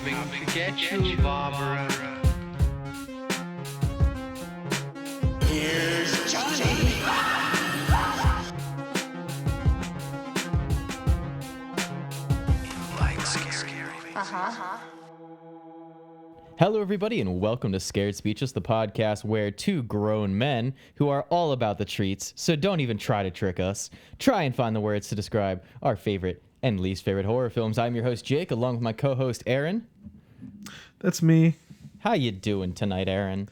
Coming to get you, Barbara. Here's Johnny. Like scary. Hello, everybody, and welcome to Scared Speechless, the podcast where two grown men who are all about the treats, so don't even try to trick us, try and find the words to describe our favorite and least favorite horror films. I'm your host, Jake, along with my co-host, Aaron. That's me. How you doing tonight, Aaron?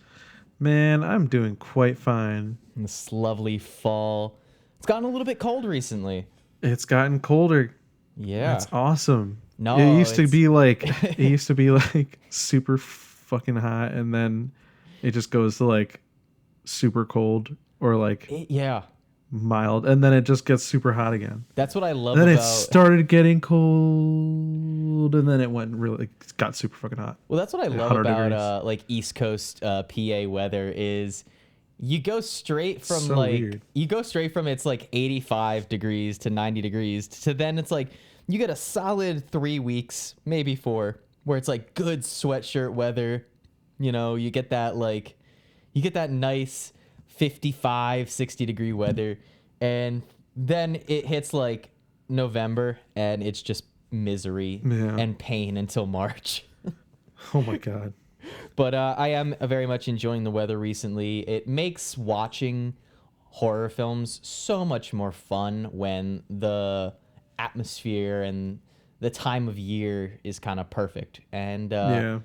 Man, I'm doing quite fine. In this lovely fall. It's gotten a little bit cold recently. It's gotten colder. Yeah. That's awesome. No, it used to be like super fucking hot, and then it just goes to like super cold or like Yeah. mild, and then it just gets super hot again. That's what I love Then about... it started getting cold, and then it got super fucking hot. Well, that's what I love 100 about degrees. like East Coast PA weather is you go straight from So weird. it's like 85 degrees to 90 degrees to then it's like you get a solid 3 weeks, maybe 4, where it's like good sweatshirt weather. You know, you get that nice 55, 60 degree weather, and then it hits like November and it's just misery Yeah. and pain until March. Oh my god. But I am very much enjoying the weather recently. It makes watching horror films so much more fun when the atmosphere and the time of year is kind of perfect. And Yeah.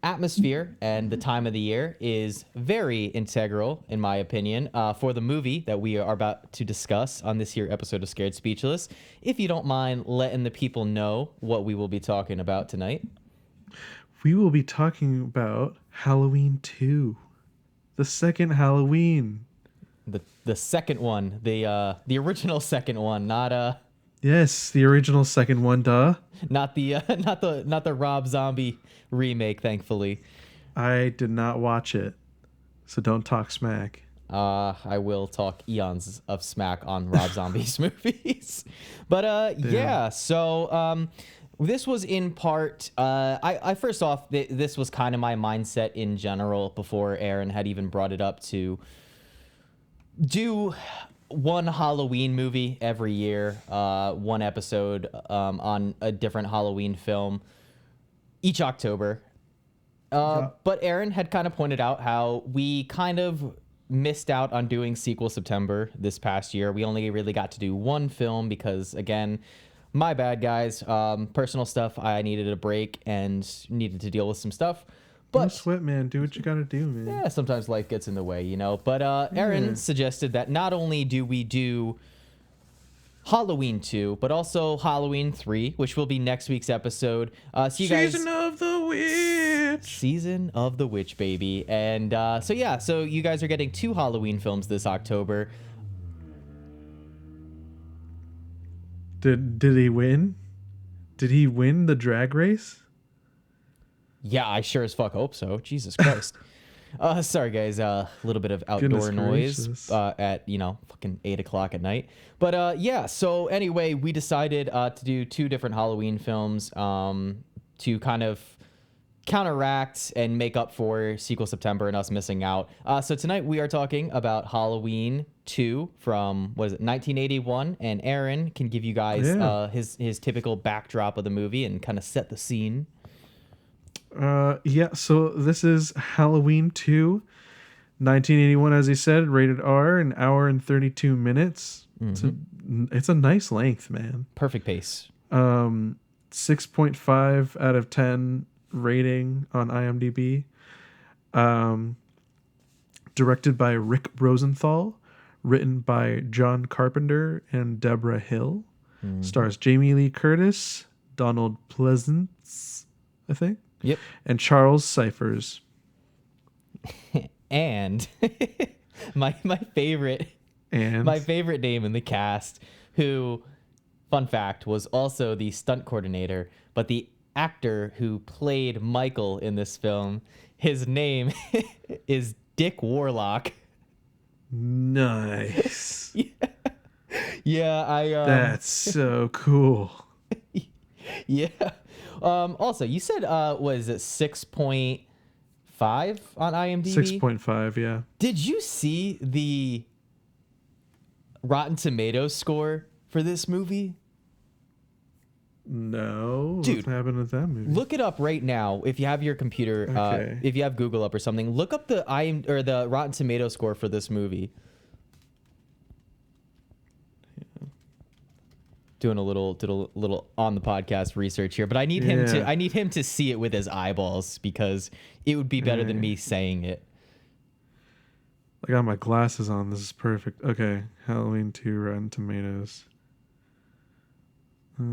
atmosphere and the time of the year is very integral, in my opinion, for the movie that we are about to discuss on this here episode of Scared Speechless. If you don't mind letting the people know what we will be talking about tonight. We will be talking about Halloween 2. The second Halloween. The second one, the original second one, not Yes, the original second one, duh. not the Rob Zombie remake, thankfully. I did not watch it, so don't talk smack. I will talk eons of smack on Rob Zombie's movies. But yeah, so this was in part I first off this was kind of my mindset in general before Aaron had even brought it up to do one Halloween movie every year, one episode on a different Halloween film each October. But Aaron had kind of pointed out how we kind of missed out on doing Sequel September this past year. We only really got to do one film because, again, my bad, guys. Personal stuff. I needed a break and needed to deal with some stuff. Don't But sweat, man. Do what you gotta do, man. yeah, sometimes life gets in the way, you know. But Aaron suggested that not only do we do Halloween 2, but also Halloween 3, which will be next week's episode. So you guys, Season of the Witch. Season of the Witch, baby. And so you guys are getting 2 Halloween films this October. Did he win? Did he win the drag race? Yeah, I sure as fuck hope so. Jesus Christ. Sorry, guys. A little bit of outdoor Goodness noise gracious. at, fucking 8 o'clock at night. But yeah, so anyway, we decided to do 2 different Halloween films to kind of counteract and make up for Sequel September and us missing out. So tonight we are talking about Halloween 2 from, 1981? And Aaron can give you guys his typical backdrop of the movie and kind of set the scene. Yeah, so this is Halloween 2, 1981, as he said, rated R, an hour and 32 minutes. It's a nice length, man. Perfect pace. 6.5 out of 10 rating on IMDb. Directed by Rick Rosenthal, written by John Carpenter and Deborah Hill. Stars Jamie Lee Curtis, Donald Pleasance, I think. Yep. And Charles Cyphers. And my favorite And name in the cast, who, fun fact, was also the stunt coordinator, but the actor who played Michael in this film, his name is Dick Warlock. nice. Yeah, That's so cool. yeah. Also, you said was it 6.5 on IMDb? 6.5, yeah. Did you see the Rotten Tomatoes score for this movie? No. Dude, what happened with that movie? Look it up right now if you have your computer. Okay. If you have Google up or something, look up the the Rotten Tomatoes score for this movie. Doing a little on the podcast research here, but I need him to see it with his eyeballs because it would be better than me saying it. I got my glasses on. This is perfect. Okay, Halloween 2 Rotten Tomatoes. Is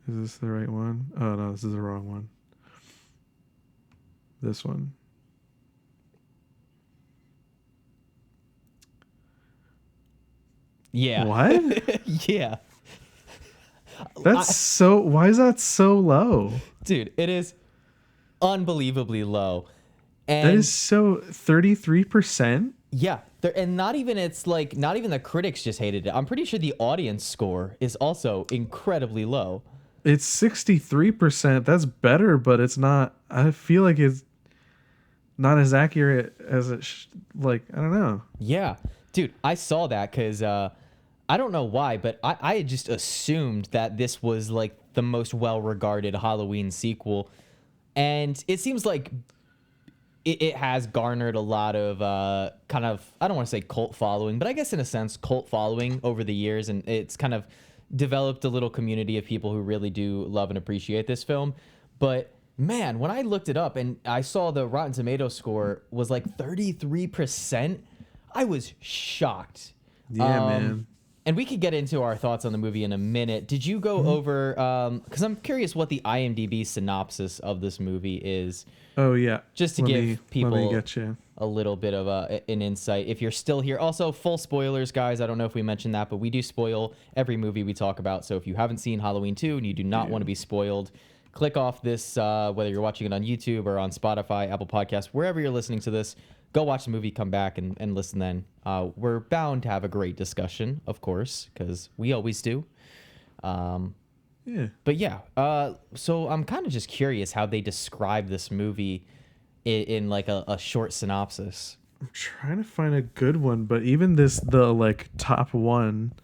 this the right one? Oh no, this is the wrong one. This one. Yeah. What? Yeah. That's why is that so low? Dude, it is unbelievably low. And that is so 33%? Yeah. And not even the critics just hated it. I'm pretty sure the audience score is also incredibly low. It's 63%. That's better, but it's not. I feel like it's not as accurate as it I don't know. Yeah. Dude, I saw that because I don't know why, but I just assumed that this was like the most well-regarded Halloween sequel. And it seems like it has garnered a lot of kind of, I don't want to say cult following, but I guess in a sense cult following over the years. And it's kind of developed a little community of people who really do love and appreciate this film. But man, when I looked it up and I saw the Rotten Tomatoes score was like 33%, I was shocked. Yeah, man. And we could get into our thoughts on the movie in a minute. Did you go over, because I'm curious what the IMDb synopsis of this movie is. Oh, yeah. Just to give people get you a little bit of an insight if you're still here. Also, full spoilers, guys. I don't know if we mentioned that, but we do spoil every movie we talk about. So if you haven't seen Halloween 2 and you do not want to be spoiled, click off this, whether you're watching it on YouTube or on Spotify, Apple Podcasts, wherever you're listening to this. Go watch the movie, come back, and listen then. We're bound to have a great discussion, of course, because we always do. Yeah. But yeah, so I'm kind of just curious how they describe this movie in like a short synopsis. I'm trying to find a good one, but even the top one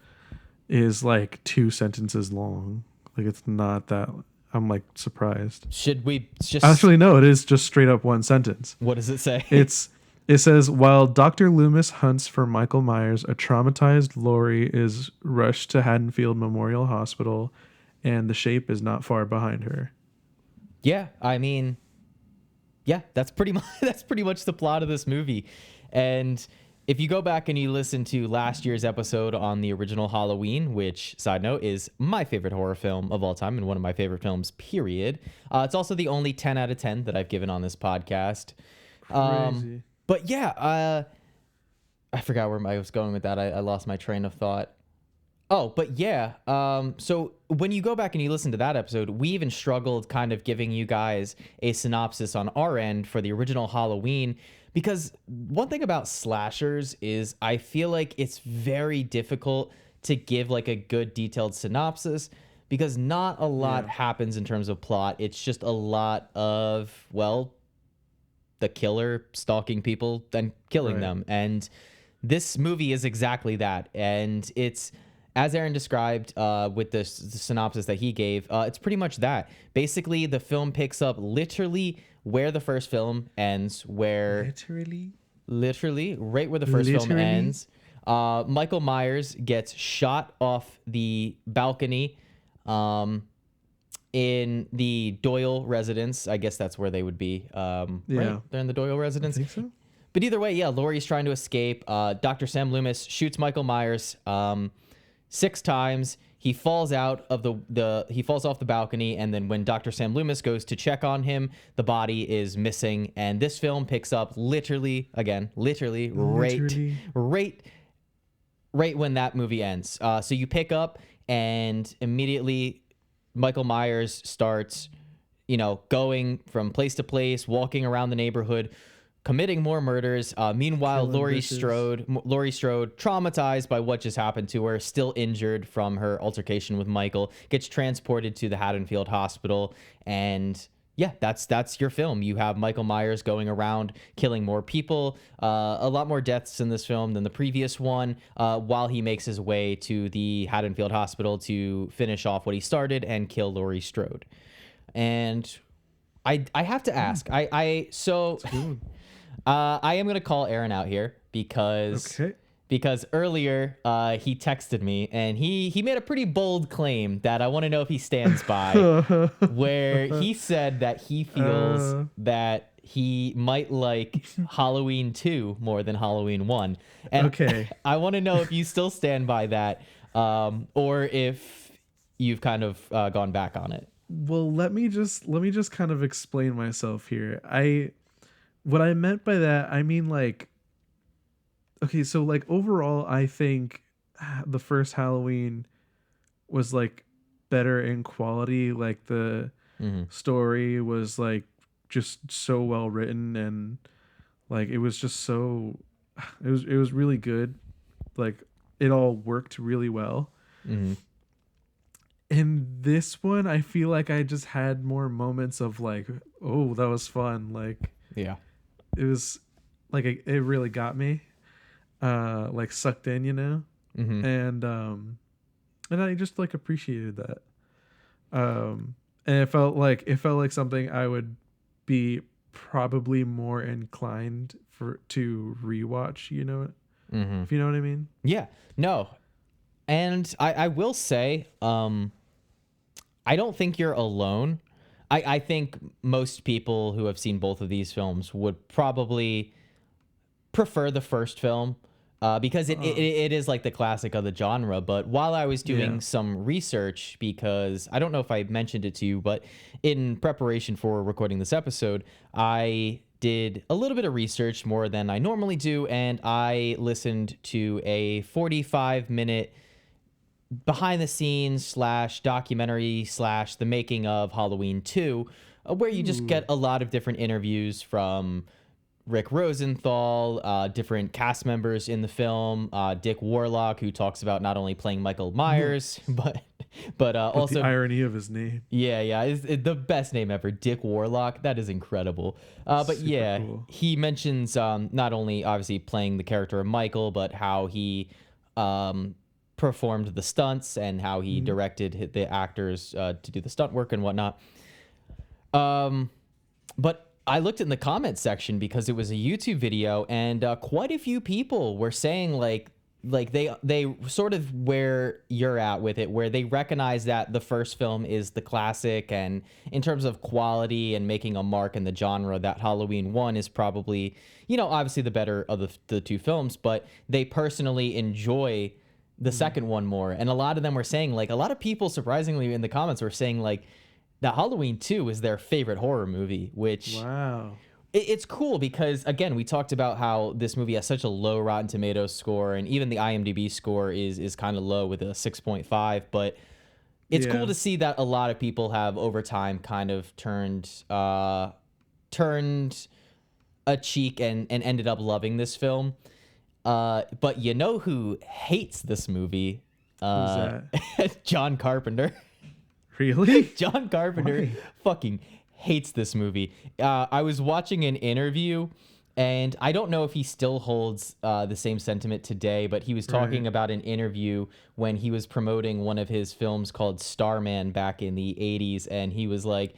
is like 2 sentences long. Like it's not that. I'm like surprised. Should we just actually no? It is just straight up one sentence. What does it say? It says, while Dr. Loomis hunts for Michael Myers, a traumatized Laurie is rushed to Haddonfield Memorial Hospital, and the Shape is not far behind her. Yeah, I mean, yeah, that's pretty much the plot of this movie. And if you go back and you listen to last year's episode on the original Halloween, which, side note, is my favorite horror film of all time and one of my favorite films, period. It's also the only 10 out of 10 that I've given on this podcast. Crazy. But yeah, I forgot where I was going with that. I lost my train of thought. Oh, but yeah. So when you go back and you listen to that episode, we even struggled kind of giving you guys a synopsis on our end for the original Halloween. Because one thing about slashers is I feel like it's very difficult to give like a good detailed synopsis because not a lot happens in terms of plot. It's just a lot of, well, the killer stalking people and killing them. And this movie is exactly that. And it's, as Aaron described with the synopsis that he gave, it's pretty much that. Basically, the film picks up literally where the first film ends, literally right where the first film ends. Michael Myers gets shot off the balcony in the Doyle residence. I guess that's where they would be. Right? They're in the Doyle residence. I think so. But either way, yeah, Laurie's trying to escape. Dr. Sam Loomis shoots Michael Myers 6 times. He falls out of he falls off the balcony, and then when Dr. Sam Loomis goes to check on him, the body is missing. And this film picks up literally right when that movie ends. So you pick up, and immediately Michael Myers starts, going from place to place, walking around the neighborhood, committing more murders. Meanwhile, Killing Laurie bitches. Strode, traumatized by what just happened to her, still injured from her altercation with Michael, gets transported to the Haddonfield Hospital. And yeah, that's your film. You have Michael Myers going around killing more people, a lot more deaths in this film than the previous one, while he makes his way to the Haddonfield Hospital to finish off what he started and kill Laurie Strode. And I have to ask, I am gonna call Aaron out here because Okay. earlier he texted me and he made a pretty bold claim that I want to know if he stands by, where he said that he feels that he might like Halloween 2 more than Halloween 1. And Okay. I want to know if you still stand by that, or if you've kind of gone back on it. Well, let me just kind of explain myself here. What I meant by that, I mean, like, okay, so like overall, I think the first Halloween was like better in quality. Like the story was like just so well written, and like it was just so it was really good. Like it all worked really well. In this one, I feel like I just had more moments of like, oh, that was fun. Like Yeah. it was like it really got me, like sucked in, you know. And I just like appreciated that. And it felt like something I would be probably more inclined to rewatch, you know, if you know what I mean. Yeah. No. And I will say, I don't think you're alone. I think most people who have seen both of these films would probably prefer the first film, because it is like the classic of the genre. But while I was doing some research, because I don't know if I mentioned it to you, but in preparation for recording this episode, I did a little bit of research, more than I normally do, and I listened to a 45-minute behind the scenes / documentary / the making of Halloween 2, where you just get a lot of different interviews from Rick Rosenthal, different cast members in the film, Dick Warlock, who talks about not only playing Michael Myers, but also the irony of his name. Yeah, it's the best name ever, Dick Warlock. That is incredible. But Super yeah, cool. he mentions not only obviously playing the character of Michael, but how he performed the stunts and how he directed the actors to do the stunt work and whatnot. But I looked in the comments section because it was a YouTube video, and quite a few people were saying like they sort of where you're at with it, where they recognize that the first film is the classic, and in terms of quality and making a mark in the genre, that Halloween 1 is probably, you know, obviously the better of the two films, but they personally enjoy the second one more. And a lot of them were saying, like, a lot of people surprisingly in the comments were saying like that Halloween 2 is their favorite horror movie, which Wow. it's cool because, again, we talked about how this movie has such a low Rotten Tomatoes score, and even the IMDb score is kind of low with a 6.5, but it's cool to see that a lot of people have over time kind of turned a cheek and ended up loving this film. But you know who hates this movie? Who's that? John Carpenter. Really? John Carpenter fucking hates this movie. I was watching an interview, and I don't know if he still holds the same sentiment today, but he was talking about an interview when he was promoting one of his films called Starman back in the 80s, and he's like,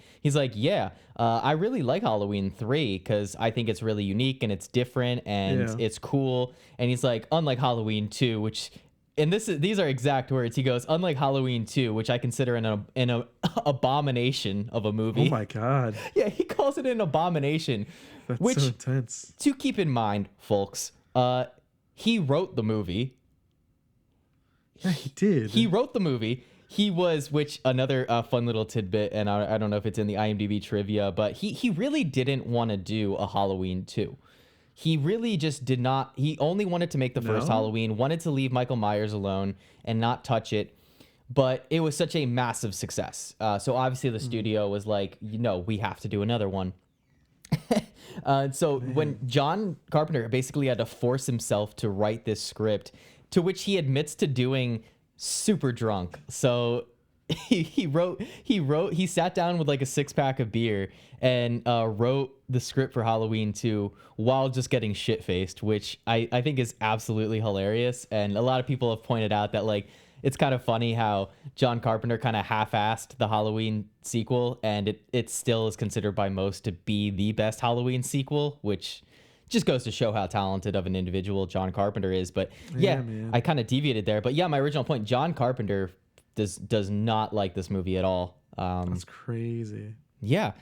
yeah, I really like Halloween 3 because I think it's really unique and it's different and it's cool. And he's like, unlike Halloween 2, which... And these are exact words. He goes, unlike Halloween 2, which I consider an abomination of a movie. Oh my God. Yeah, he calls it an abomination. That's which, so intense. to keep in mind, folks, he wrote the movie. Yeah, he did. He wrote the movie. He was, which another fun little tidbit, and I don't know if it's in the IMDb trivia, but he really didn't want to do a Halloween 2. He really just did not. He only wanted to make the first Halloween, wanted to leave Michael Myers alone and not touch it. But it was such a massive success. So obviously the studio was like, you know, we have to do another one. So when John Carpenter basically had to force himself to write this script, to which he admits to doing super drunk. So he sat down with like a 6-pack of beer and wrote the script for Halloween 2 while just getting shit-faced, which I think is absolutely hilarious. And a lot of people have pointed out that like it's kind of funny how John Carpenter kind of half-assed the Halloween sequel, and it still is considered by most to be the best Halloween sequel, which just goes to show how talented of an individual John Carpenter is. But yeah, I kind of deviated there. But yeah, my original point, John Carpenter does not like this movie at all. That's crazy. Yeah.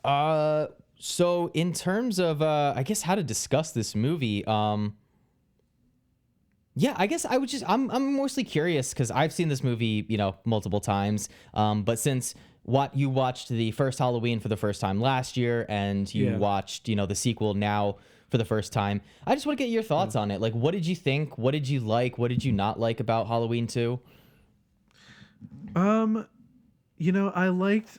So in terms of, I guess how to discuss this movie, yeah, I guess I'm mostly curious because I've seen this movie, multiple times. But since you watched the first Halloween for the first time last year and you watched, the sequel now for the first time, I just want to get your thoughts on it. Like, what did you think? What did you like? What did you not like about Halloween 2? I liked,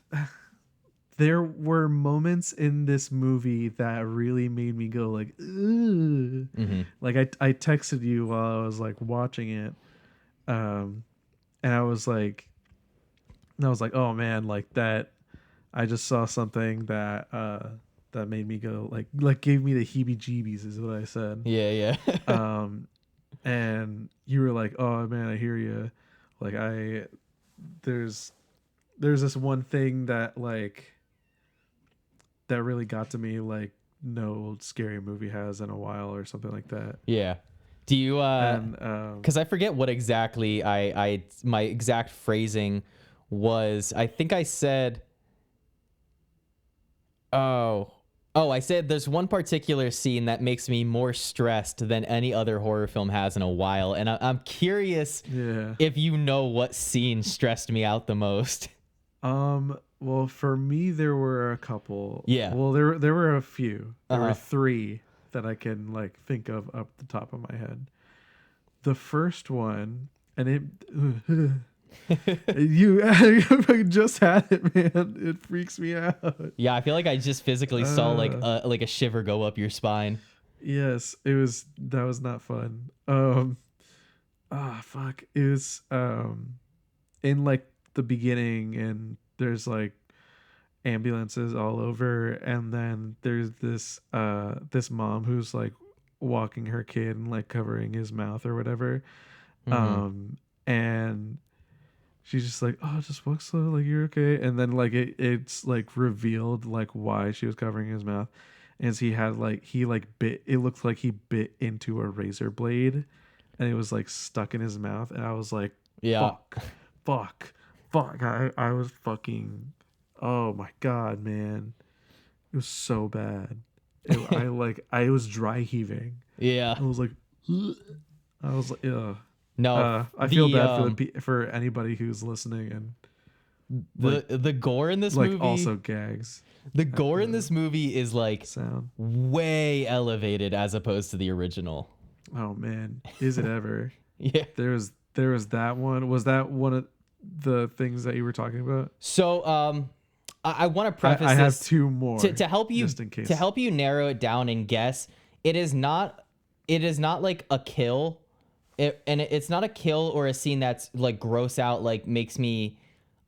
there were moments in this movie that really made me go like, ugh. Like I texted you while I was like watching it. And I was like, oh man, like that, I just saw something that made me go like gave me the heebie-jeebies is what I said. Yeah. And you were like, oh man, I hear you. Like there's this one thing that like that really got to me, like no scary movie has in a while or something like that. Yeah. Do you because I forget what exactly my exact phrasing was. I think I said I said there's one particular scene that makes me more stressed than any other horror film has in a while, and I'm curious if you know what scene stressed me out the most. Well, for me, there were a couple. Yeah. Well, there were a few. There were 3 that I can like think of up the top of my head. The first one, and it. You just had it, man. It freaks me out. Yeah, I feel like I just physically saw like a shiver go up your spine. Yes, that was not fun. Fuck. It was in like the beginning, and there's like ambulances all over, and then there's this mom who's like walking her kid and like covering his mouth or whatever. And she's just like, oh, just walk slow, like you're okay. And then like it's like revealed like why she was covering his mouth. And he bit, it looked like he bit into a razor blade and it was like stuck in his mouth. And I was like, fuck. I was fucking, oh my God, man. It was so bad. I was dry heaving. Yeah. I was like, ugh. No, I feel bad for anybody who's listening and the gore in this like movie. Also gags. The gore in this movie is like sound way elevated as opposed to the original. Oh man, is it ever? Yeah. There was that one. Was that one of the things that you were talking about? So I want to preface I this have 2 more to help you just in case. To help you narrow it down and guess. It is not like a kill. It's not a kill or a scene that's like gross out, like makes me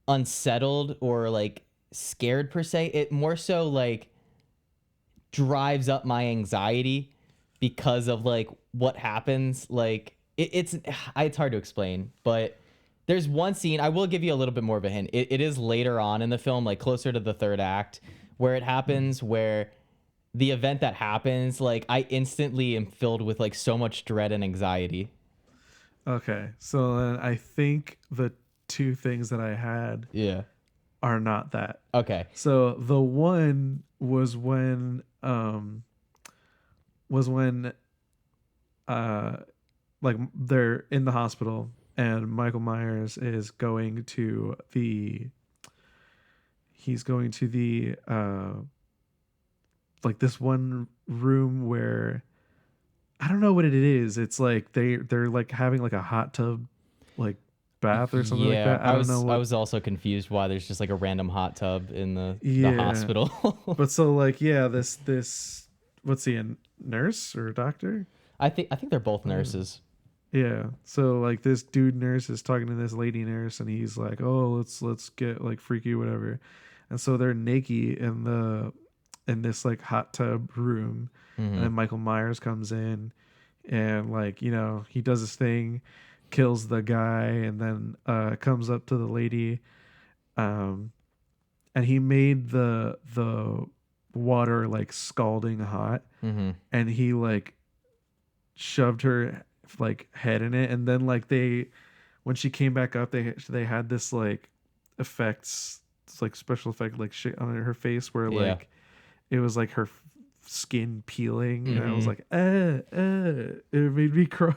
unsettled or like scared per se. It more so like drives up my anxiety because of like what happens. Like it's hard to explain, but there's one scene, I will give you a little bit more of a hint. It is later on in the film, like closer to the 3rd act, where it happens, where the event that happens, like I instantly am filled with like so much dread and anxiety. Okay, so then I think the 2 things that I had are not that. Okay. So the one was when like they're in the hospital and Michael Myers is going to the like this one room where I don't know what it is. It's like they're like having like a hot tub like bath or something like that. I was also confused why there's just like a random hot tub in the hospital. But so like this what's he, a nurse or a doctor? I think they're both nurses. Yeah. So like this dude nurse is talking to this lady nurse, and he's like, "Oh, let's get like freaky, whatever." And so they're naked in this like hot tub room, and then Michael Myers comes in, and like he does his thing, kills the guy, and then comes up to the lady, and he made the water like scalding hot, and he like shoved her like head in it, and then like when she came back up, they had this like effects, it's like special effect like shit on her face where like it was like her skin peeling, and I was like it made me crawl.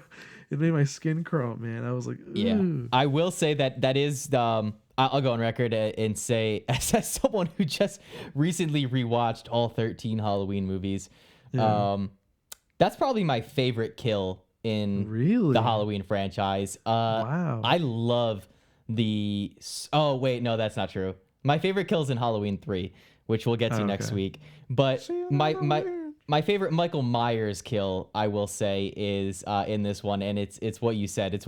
It made my skin crawl, man. I was like, ooh. Yeah, I will say that is I'll go on record and say, as someone who just recently rewatched all 13 Halloween movies, that's probably my favorite kill in the Halloween franchise. Wow. I love oh wait, no, that's not true. My favorite kill is in Halloween 3, which we'll get to next week. But my favorite Michael Myers kill, I will say, is in this one, and it's what you said. It's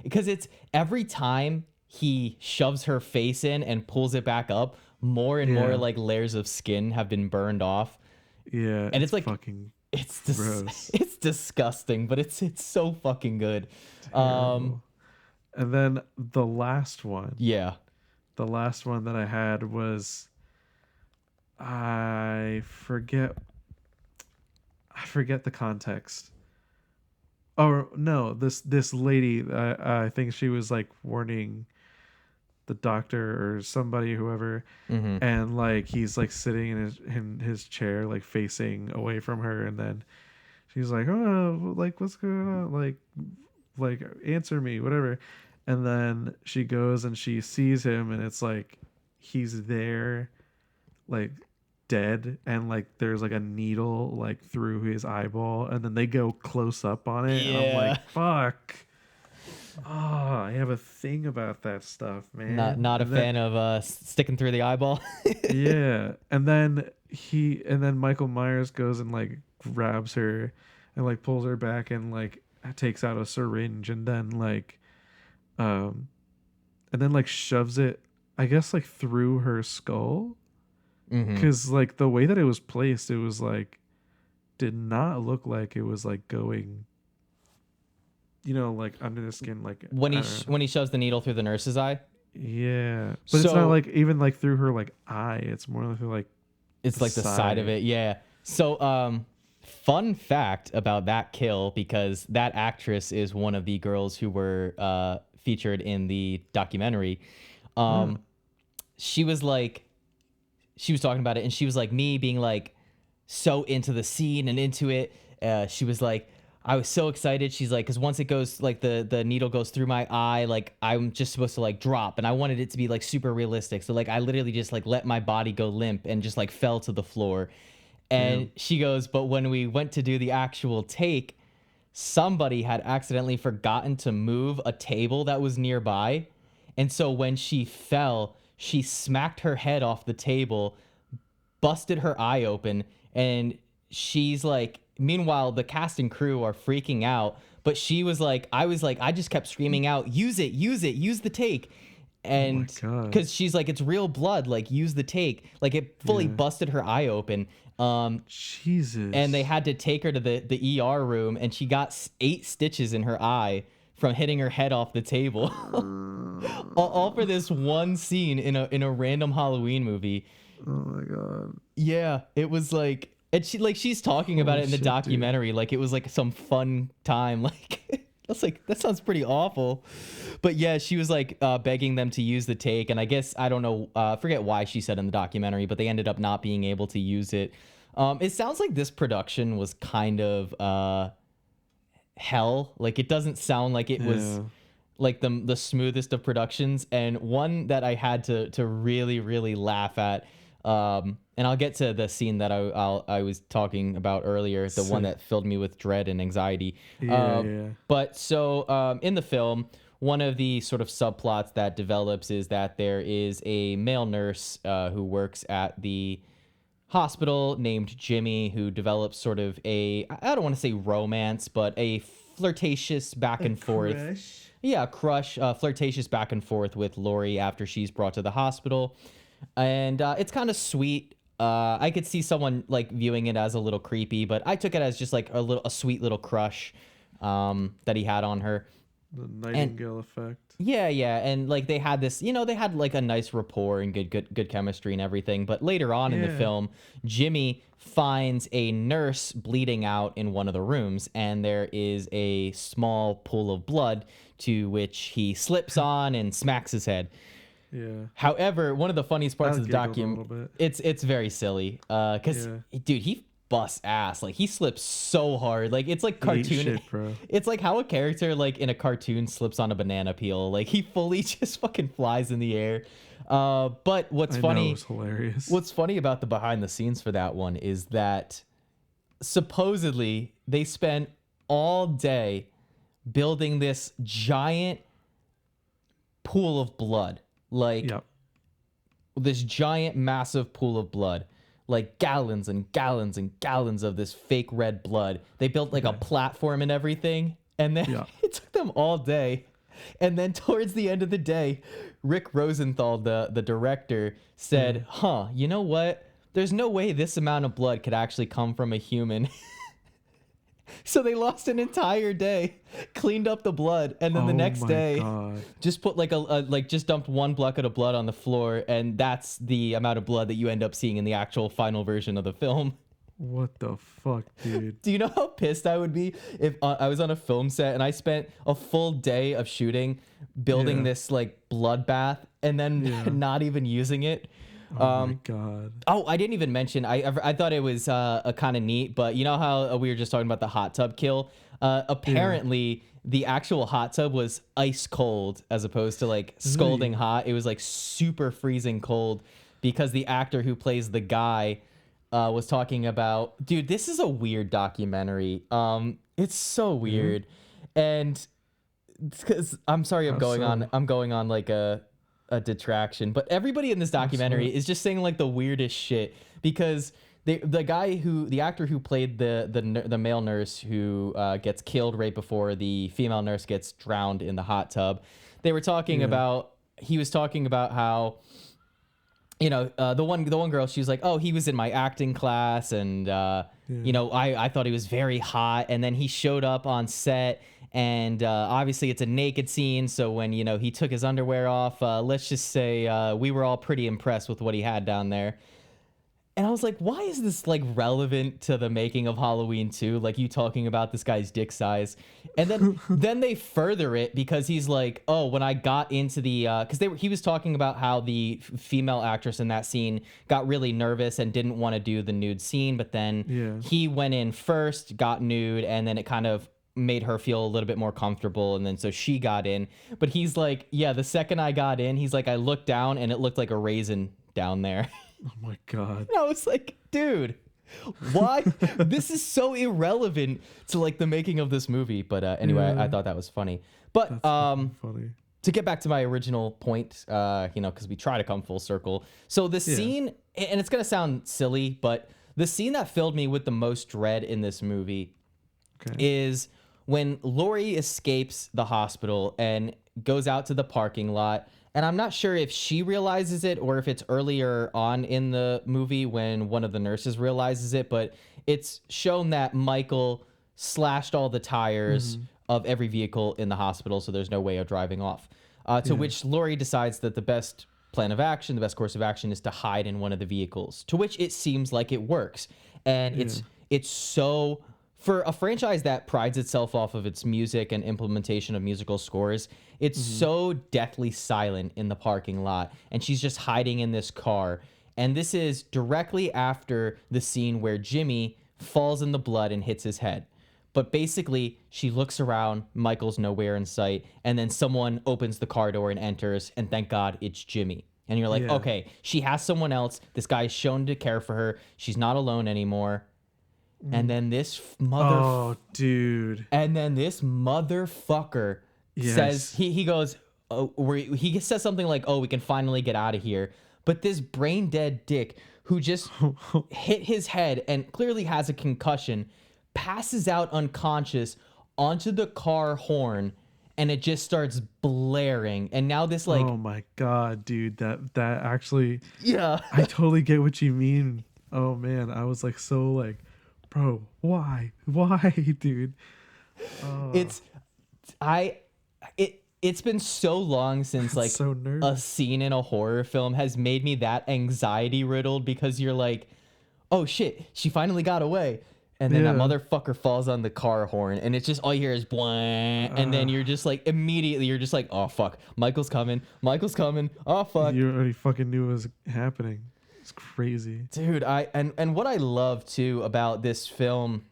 because it's every time he shoves her face in and pulls it back up, more and more like layers of skin have been burned off. Yeah, and it's like fucking gross. It's disgusting, but it's so fucking good. Terrible. And then the last one. Yeah. The last one that I had was I forget the context. Oh no, this lady, I think she was like warning the doctor or somebody, whoever, and like he's like sitting in his chair, like facing away from her, and then she's like, "Oh, like what's going on? Like answer me, whatever." And then she goes and she sees him, and it's like he's there, like dead, and like there's like a needle like through his eyeball, and then they go close up on it, and I'm like, fuck. Oh, I have a thing about that stuff, man. Not a fan of sticking through the eyeball. Yeah. And then Michael Myers goes and like grabs her and like pulls her back and like takes out a syringe, and then like shoves it, I guess, like through her skull. Because like the way that it was placed, it was like did not look like it was like going, like under the skin, like when he shoves the needle through the nurse's eye. Yeah, but it's not like even like through her like eye. It's more like it's like the side of it. Yeah. So fun fact about that kill, because that actress is one of the girls who were featured in the documentary. She was talking about it, and she was like, me being like so into the scene and into it. She was like, I was so excited. She's like, because once it goes, like the needle goes through my eye, like I'm just supposed to like drop, and I wanted it to be like super realistic. So like I literally just like let my body go limp and just like fell to the floor. And she goes, but when we went to do the actual take, somebody had accidentally forgotten to move a table that was nearby. And so when she fell, she smacked her head off the table, busted her eye open, and she's like, meanwhile, the cast and crew are freaking out, but she was like, I just kept screaming out, use the take. And because she's like, it's real blood, like use the take. Like it fully busted her eye open. Jesus. And they had to take her to the ER room, and she got 8 stitches in her eye from hitting her head off the table. all for this one scene in a random Halloween movie. Oh my god. Yeah, it was like, and she's talking about it in the documentary, dude. Like it was like some fun time. Like that's like, that sounds pretty awful. But yeah, she was like begging them to use the take, and I guess, I don't know, forget why she said in the documentary, but they ended up not being able to use it. It sounds like this production was kind of hell. Like it doesn't sound like it was like the smoothest of productions, and one that I had to really, really laugh at. And I'll get to the scene that I was talking about earlier, the one that filled me with dread and anxiety. But so in the film, one of the sort of subplots that develops is that there is a male nurse who works at the hospital named Jimmy, who develops sort of I don't want to say romance, but a flirtatious back and forth. Crush. Yeah, crush, flirtatious back and forth with Lori after she's brought to the hospital. And it's kind of sweet. I could see someone like viewing it as a little creepy, but I took it as just like a sweet little crush that he had on her. The Nightingale effect. Yeah, and like they had this, they had like a nice rapport and good chemistry and everything. But later on in the film, Jimmy finds a nurse bleeding out in one of the rooms, and there is a small pool of blood to which he slips on and smacks his head. Yeah. However, one of the funniest parts of the document, it's very silly, because dude, he busts ass. Like, he slips so hard. Like, it's like cartoon shit, bro. It's like how a character like in a cartoon slips on a banana peel. Like, he fully just fucking flies in the air. But what's funny, it's hilarious. What's funny about the behind the scenes for that one is that supposedly they spent all day building this giant pool of blood. Like, this giant massive pool of blood, like gallons and gallons and gallons of this fake red blood. They built like a platform and everything, and then it took them all day. And then towards the end of the day, Rick Rosenthal, the director, said, you know what? There's no way this amount of blood could actually come from a human. So they lost an entire day, cleaned up the blood, and then the next day just put like just dumped one bucket of blood on the floor, and that's the amount of blood that you end up seeing in the actual final version of the film. What the fuck, dude? Do you know how pissed I would be if I was on a film set and I spent a full day of shooting building this like bloodbath and then not even using it? Oh my god. Oh, I didn't even mention. I thought it was a kind of neat, but you know how we were just talking about the hot tub kill. Apparently, the actual hot tub was ice cold as opposed to like scalding hot. It was like super freezing cold because the actor who plays the guy was talking about. Dude, this is a weird documentary. It's so weird, and because I'm sorry, I'm going on like a detraction, but everybody in this documentary is just saying like the weirdest shit because the actor who played the male nurse who gets killed right before the female nurse gets drowned in the hot tub, they were talking about, he was talking about how, the one girl, she was like, oh, he was in my acting class, and I thought he was very hot, and then he showed up on set. And obviously it's a naked scene, so when, he took his underwear off, let's just say we were all pretty impressed with what he had down there. And I was like, why is this, like, relevant to the making of Halloween 2? Like, you talking about this guy's dick size. And then they further it because he's like, oh, when I got into the... Because he was talking about how the female actress in that scene got really nervous and didn't want to do the nude scene, but then he went in first, got nude, and then it kind of made her feel a little bit more comfortable, and then so she got in. But he's like, the second I got in, he's like, I looked down and it looked like a raisin down there. Oh my god. And I was like, dude, why? This is so irrelevant to like the making of this movie. But anyway, I thought that was funny. But funny. To get back to my original point, because we try to come full circle. So the scene, and it's gonna sound silly, but the scene that filled me with the most dread in this movie is when Lori escapes the hospital and goes out to the parking lot. And I'm not sure if she realizes it or if it's earlier on in the movie when one of the nurses realizes it, but it's shown that Michael slashed all the tires of every vehicle in the hospital, so there's no way of driving off. To which Lori decides that the best plan of action, the best course of action, is to hide in one of the vehicles, to which it seems like it works. And it's so... For a franchise that prides itself off of its music and implementation of musical scores, it's so deathly silent in the parking lot, and she's just hiding in this car. And this is directly after the scene where Jimmy falls in the blood and hits his head. But basically, she looks around, Michael's nowhere in sight, and then someone opens the car door and enters, and thank God it's Jimmy. And you're like, okay, she has someone else. This guy's shown to care for her. She's not alone anymore. And then this dude. And then this motherfucker says, he goes, he says something like, oh, we can finally get out of here. But this brain dead dick who just hit his head and clearly has a concussion, passes out unconscious onto the car horn, and it just starts blaring. And now this like, oh my god, dude, that actually, yeah, I totally get what you mean. Oh man, I was like so like, bro, why, dude? It's been so long since like so a nervous. scene in a horror film has made me that anxiety riddled, because you're like, oh shit, she finally got away. And then that Yeah. motherfucker falls on the car horn, and it's just all you hear is blah, and then you're just like immediately you're just like, oh fuck, Michael's coming, oh fuck. You already fucking knew it was happening. It's crazy. Dude, and what I love too about this film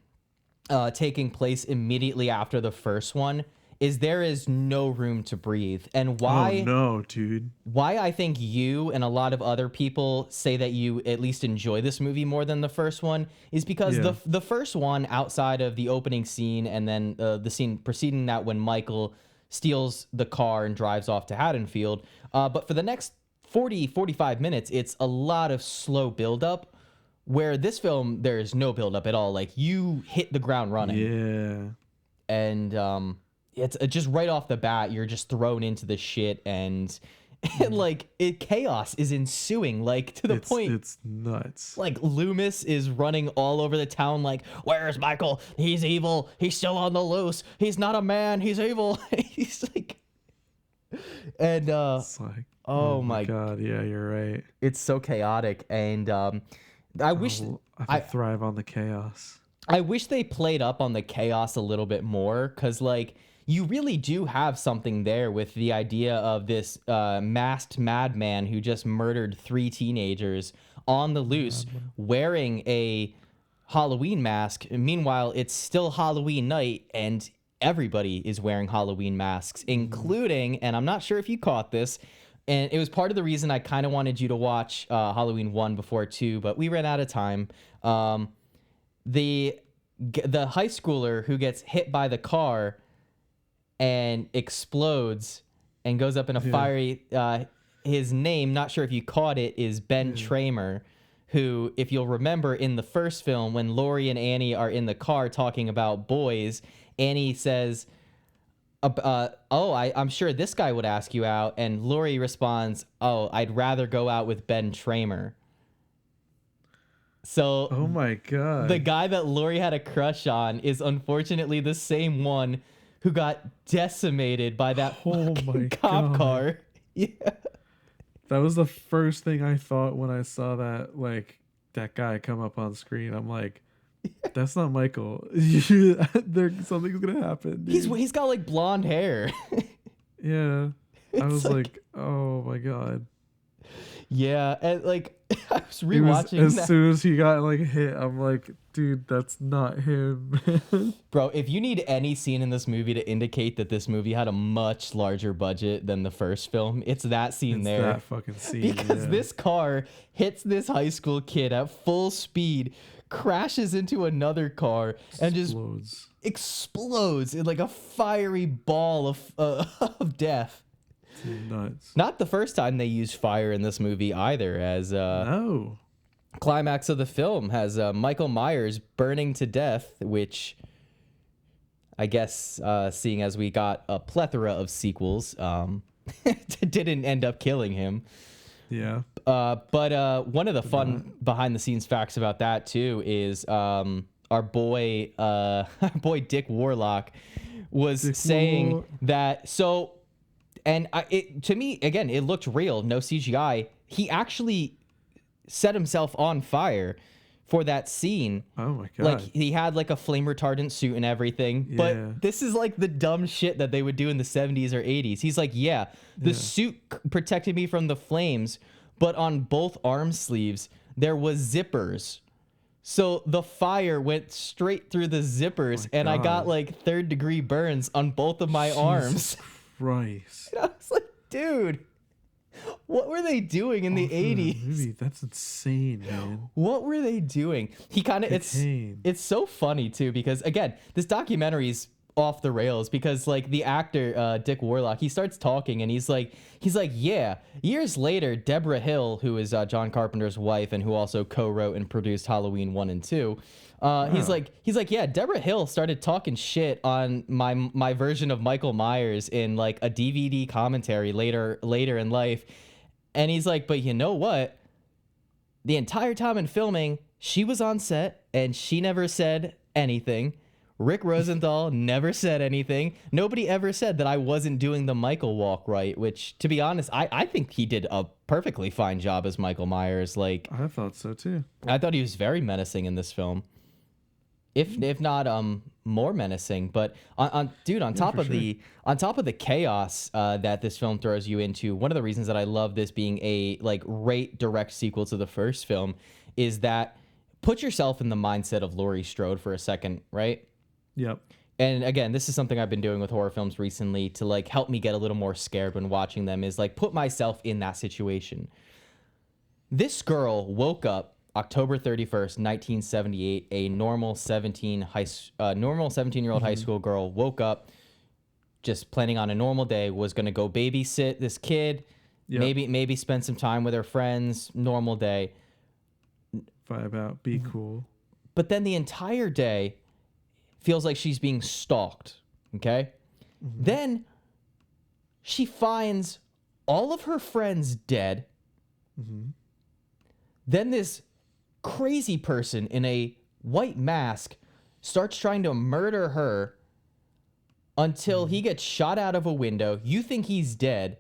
taking place immediately after the first one is there is no room to breathe. And why Oh no, dude. why I think you and a lot of other people say that you at least enjoy this movie more than the first one is because Yeah. the first one, outside of the opening scene and then the scene preceding that when Michael steals the car and drives off to Haddonfield, but for the next 45 minutes, it's a lot of slow buildup, where this film, there's no buildup at all. Like, you hit the ground running. Yeah. And it's just right off the bat, you're just thrown into the shit, and like chaos is ensuing, like to the point It's nuts. like Loomis is running all over the town like, where's Michael? He's evil, he's still on the loose, he's not a man, he's evil. He's like, and It's like, oh my god, yeah, you're right. it's so chaotic. And I wish I thrive on the chaos. I wish they played up on the chaos a little bit more, because like you really do have something there with the idea of this masked madman who just murdered 3 teenagers on the loose wearing a Halloween mask. Meanwhile, it's still Halloween night and everybody is wearing Halloween masks, including, and I'm not sure if you caught this, and it was part of the reason I kind of wanted you to watch Halloween 1 before 2, but we ran out of time. The high schooler who gets hit by the car and explodes and goes up in a fiery, his name, not sure if you caught it, is Ben Tramer, who, if you'll remember in the first film, when Laurie and Annie are in the car talking about boys, Annie says, I'm sure this guy would ask you out, and Laurie responds, oh, I'd rather go out with Ben Tramer. So Oh my god. the guy that Laurie had a crush on is unfortunately the same one who got decimated by that Oh fucking my cop God. car. Yeah. That was the first thing I thought when I saw that, like, that guy come up on screen. I'm like, that's not Michael. Something's gonna happen. Dude. He's got like blonde hair. Yeah. I It's was like- like, oh my god. Yeah, and like I was It was- rewatching as that. soon as he got like hit, I'm like, dude, that's not him. Bro, if you need any scene in this movie to indicate that this movie had a much larger budget than the first film, it's that scene It's there. that fucking scene. Because yeah. this car hits this high school kid at full speed, crashes into another car, and just explodes in like a fiery ball of of death. It's nuts. Not the first time they used fire in this movie either, as No. climax of the film has Michael Myers burning to death, which I guess, seeing as we got a plethora of sequels, didn't end up killing him. Yeah. But one of the fun behind the scenes facts about that too is our boy Dick Warlock was saying that, so, and to me, again, it looked real, no CGI. He actually set himself on fire for that scene. Oh my god. Like, he had like a flame retardant suit and everything, Yeah. but this is like the dumb shit that they would do in the 70s or 80s. He's like, yeah, the suit protected me from the flames, but on both arm sleeves there was zippers. So the fire went straight through the zippers, and I got God. like 3rd-degree burns on both of my arms. Christ. And I was like, dude, what were they doing in the 80s? Movie. That's insane, man. What were they doing? He kind of Cocaine. it's so funny too, because again, this documentary is off the rails because like the actor Dick Warlock, he starts talking and he's like yeah, years later Deborah Hill, who is John Carpenter's wife and who also co-wrote and produced Halloween 1 and 2, he's like yeah, Deborah Hill started talking shit on my version of Michael Myers in like a DVD commentary later in life. And he's like, but you know what, the entire time in filming she was on set and she never said anything. Rick Rosenthal never said anything. Nobody ever said that I wasn't doing the Michael walk right, which, to be honest, I think he did a perfectly fine job as Michael Myers. Like, I thought so too. I thought he was very menacing in this film. If not more menacing, but on top of the chaos that this film throws you into, one of the reasons that I love this being a like right direct sequel to the first film is that put yourself in the mindset of Laurie Strode for a second, right? Yep. And again, this is something I've been doing with horror films recently to like help me get a little more scared when watching them, is like put myself in that situation. This girl woke up October 31st, 1978, a normal 17-year-old high school girl woke up just planning on a normal day, was going to go babysit this kid, maybe spend some time with her friends, normal day. Vibe out, be cool. But then the entire day feels like she's being stalked, okay? Mm-hmm. Then she finds all of her friends dead. Mm-hmm. Then this crazy person in a white mask starts trying to murder her until he gets shot out of a window. You think he's dead.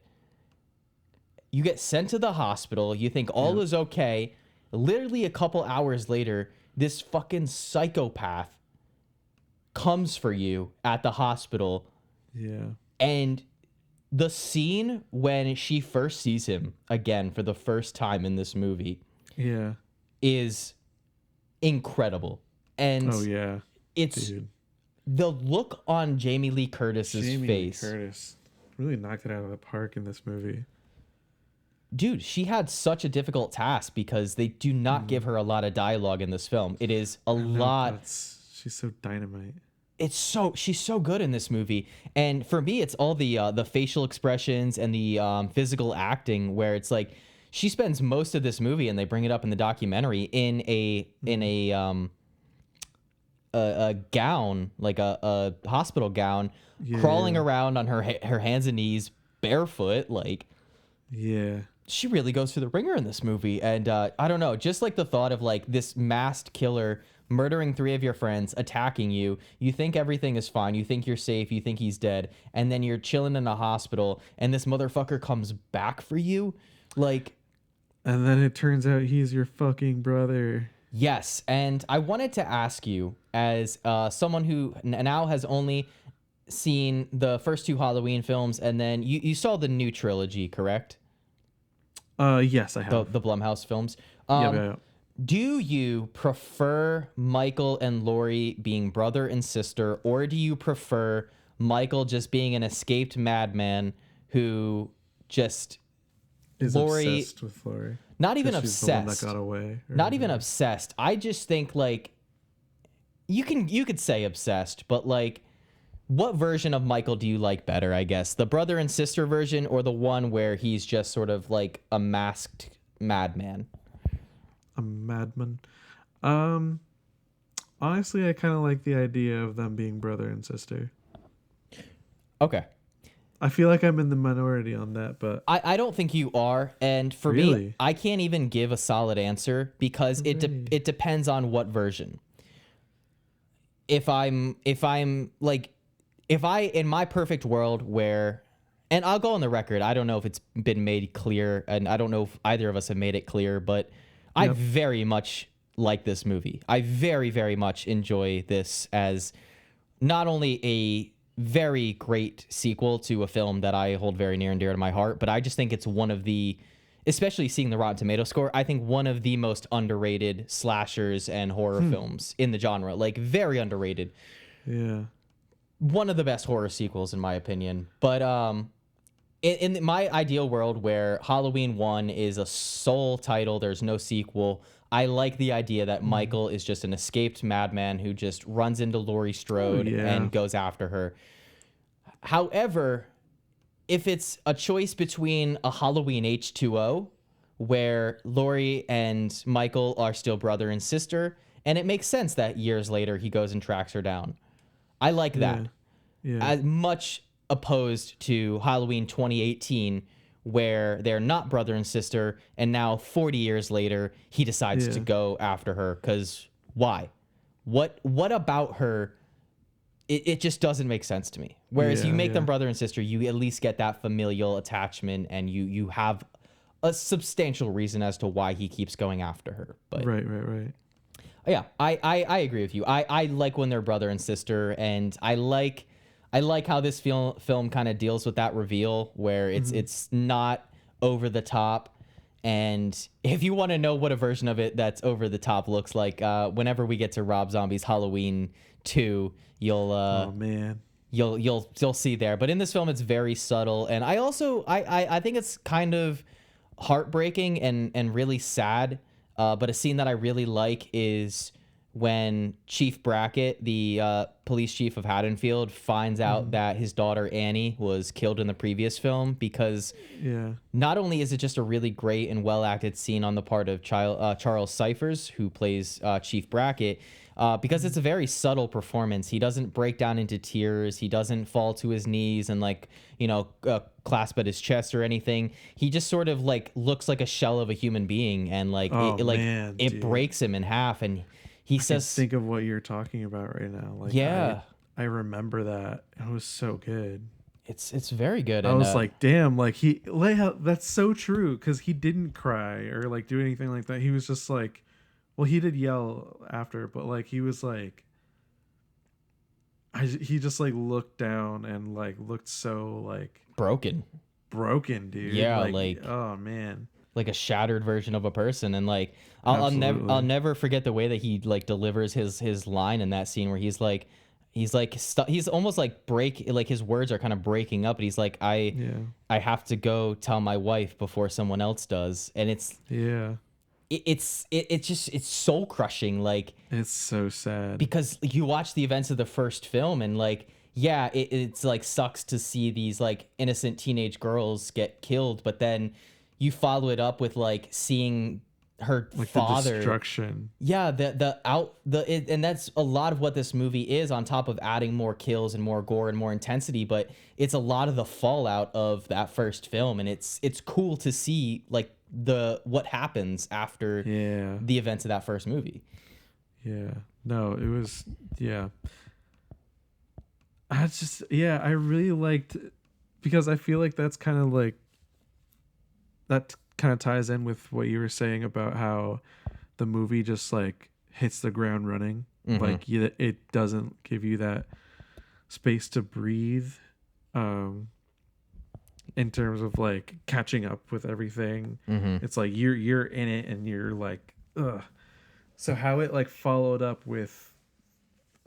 You get sent to the hospital. You think all is okay. Literally a couple hours later, this fucking psychopath comes for you at the hospital. Yeah. And the scene when she first sees him again for the first time in this movie is incredible. And it's the look on Jamie Lee Curtis's face. Jamie Lee Curtis really knocked it out of the park in this movie. Dude, she had such a difficult task because they do not give her a lot of dialogue in this film. It is a lot. She's so dynamite. She's so good in this movie. And for me, it's all the facial expressions and the physical acting, where it's like she spends most of this movie, and they bring it up in the documentary, in a gown, like a hospital gown, crawling around on her hands and knees barefoot. Like, she really goes through the ringer in this movie. And I don't know, just like the thought of like this masked killer murdering 3 of your friends, attacking you. You think everything is fine. You think you're safe. You think he's dead. And then you're chilling in a hospital and this motherfucker comes back for you. Like, and then it turns out he's your fucking brother. Yes. And I wanted to ask you, as someone who now has only seen the first 2 Halloween films, and then you saw the new trilogy, correct? Yes, I have. The Blumhouse films. Yeah. Do you prefer Michael and Laurie being brother and sister, or do you prefer Michael just being an escaped madman who just is obsessed with Laurie? Not even obsessed. The one that got away. Not even obsessed. I just think like you could say obsessed, but like, what version of Michael do you like better? I guess the brother and sister version, or the one where he's just sort of like a masked madman. A madman. Honestly, I kind of like the idea of them being brother and sister. Okay. I feel like I'm in the minority on that, but I don't think you are. And for me, I can't even give a solid answer because it depends on what version. If I'm like, if I, in my perfect world where, and I'll go on the record, I don't know if it's been made clear, and I don't know if either of us have made it clear, but I very much like this movie. I very, very much enjoy this as not only a very great sequel to a film that I hold very near and dear to my heart, but I just think it's one of the, especially seeing the Rotten Tomato score, I think one of the most underrated slashers and horror films in the genre. Like, very underrated. Yeah. One of the best horror sequels, in my opinion. But in my ideal world where Halloween 1 is a sole title, there's no sequel, I like the idea that Michael is just an escaped madman who just runs into Laurie Strode and goes after her. However, if it's a choice between a Halloween H2O, where Laurie and Michael are still brother and sister, and it makes sense that years later he goes and tracks her down. I like that. Yeah. As much opposed to Halloween 2018, where they're not brother and sister, and now 40 years later he decides to go after her. Because why? What about her? It just doesn't make sense to me. Whereas you make them brother and sister, you at least get that familial attachment, and you have a substantial reason as to why he keeps going after her. But Right. yeah, I agree with you. I like when they're brother and sister, and I like how this film kind of deals with that reveal where it's not over the top. And if you want to know what a version of it that's over the top looks like, whenever we get to Rob Zombie's Halloween 2, you'll Oh man. you'll see there. But in this film, it's very subtle, and I think it's kind of heartbreaking and really sad. But a scene that I really like is when Chief Brackett, the police chief of Haddonfield, finds out that his daughter Annie was killed in the previous film, because not only is it just a really great and well acted scene on the part of Charles Cyphers, who plays Chief Brackett, because it's a very subtle performance. He doesn't break down into tears. He doesn't fall to his knees and clasp at his chest or anything. He just sort of looks like a shell of a human being, and it breaks him in half. And he says, "Think of what you're talking about right now." I remember that. It was so good. It's very good. I was like, damn, that's so true, because he didn't cry or do anything like that. He was just like, well, he did yell after, but he was he just looked down and looked so broken, dude. Yeah, oh man, like a shattered version of a person. And I'll never forget the way that he delivers his line in that scene, where he's almost his words are kind of breaking up, and he's like, I have to go tell my wife before someone else does. And it's just soul crushing. It's so sad, because you watch the events of the first film, and it's sucks to see these innocent teenage girls get killed, but then you follow it up with seeing her father, the destruction. Yeah, and that's a lot of what this movie is, on top of adding more kills and more gore and more intensity. But it's a lot of the fallout of that first film, and it's cool to see what happens after the events of that first movie. No, it was I really liked, because I feel that's kind of that kind of ties in with what you were saying about how the movie just hits the ground running. It doesn't give you that space to breathe, in terms of catching up with everything. It's you're in it, and you're ugh. So how it followed up with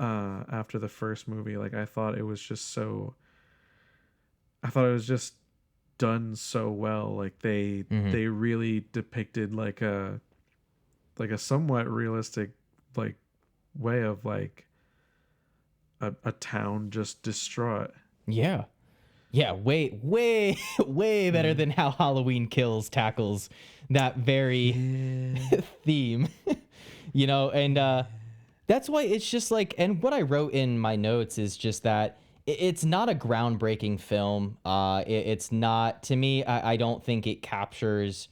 after the first movie, I thought it was just done so well. They really depicted a somewhat realistic way of a town just distraught. Yeah, way better than how Halloween Kills tackles that very theme. And that's why it's just and what I wrote in my notes is just that it's not a groundbreaking film. It's not, to me, I don't think it captures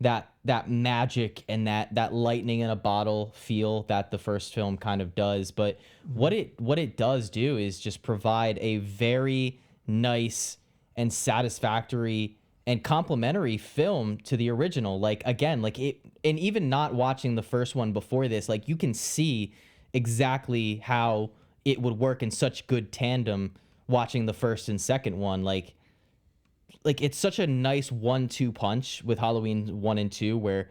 that magic and that lightning in a bottle feel that the first film kind of does. But what it does do is just provide a very nice and satisfactory and complimentary film to the original. Again, and even not watching the first one before this, you can see exactly how it would work in such good tandem watching the first and second one. It's such a nice 1-2 punch with Halloween 1 and 2, where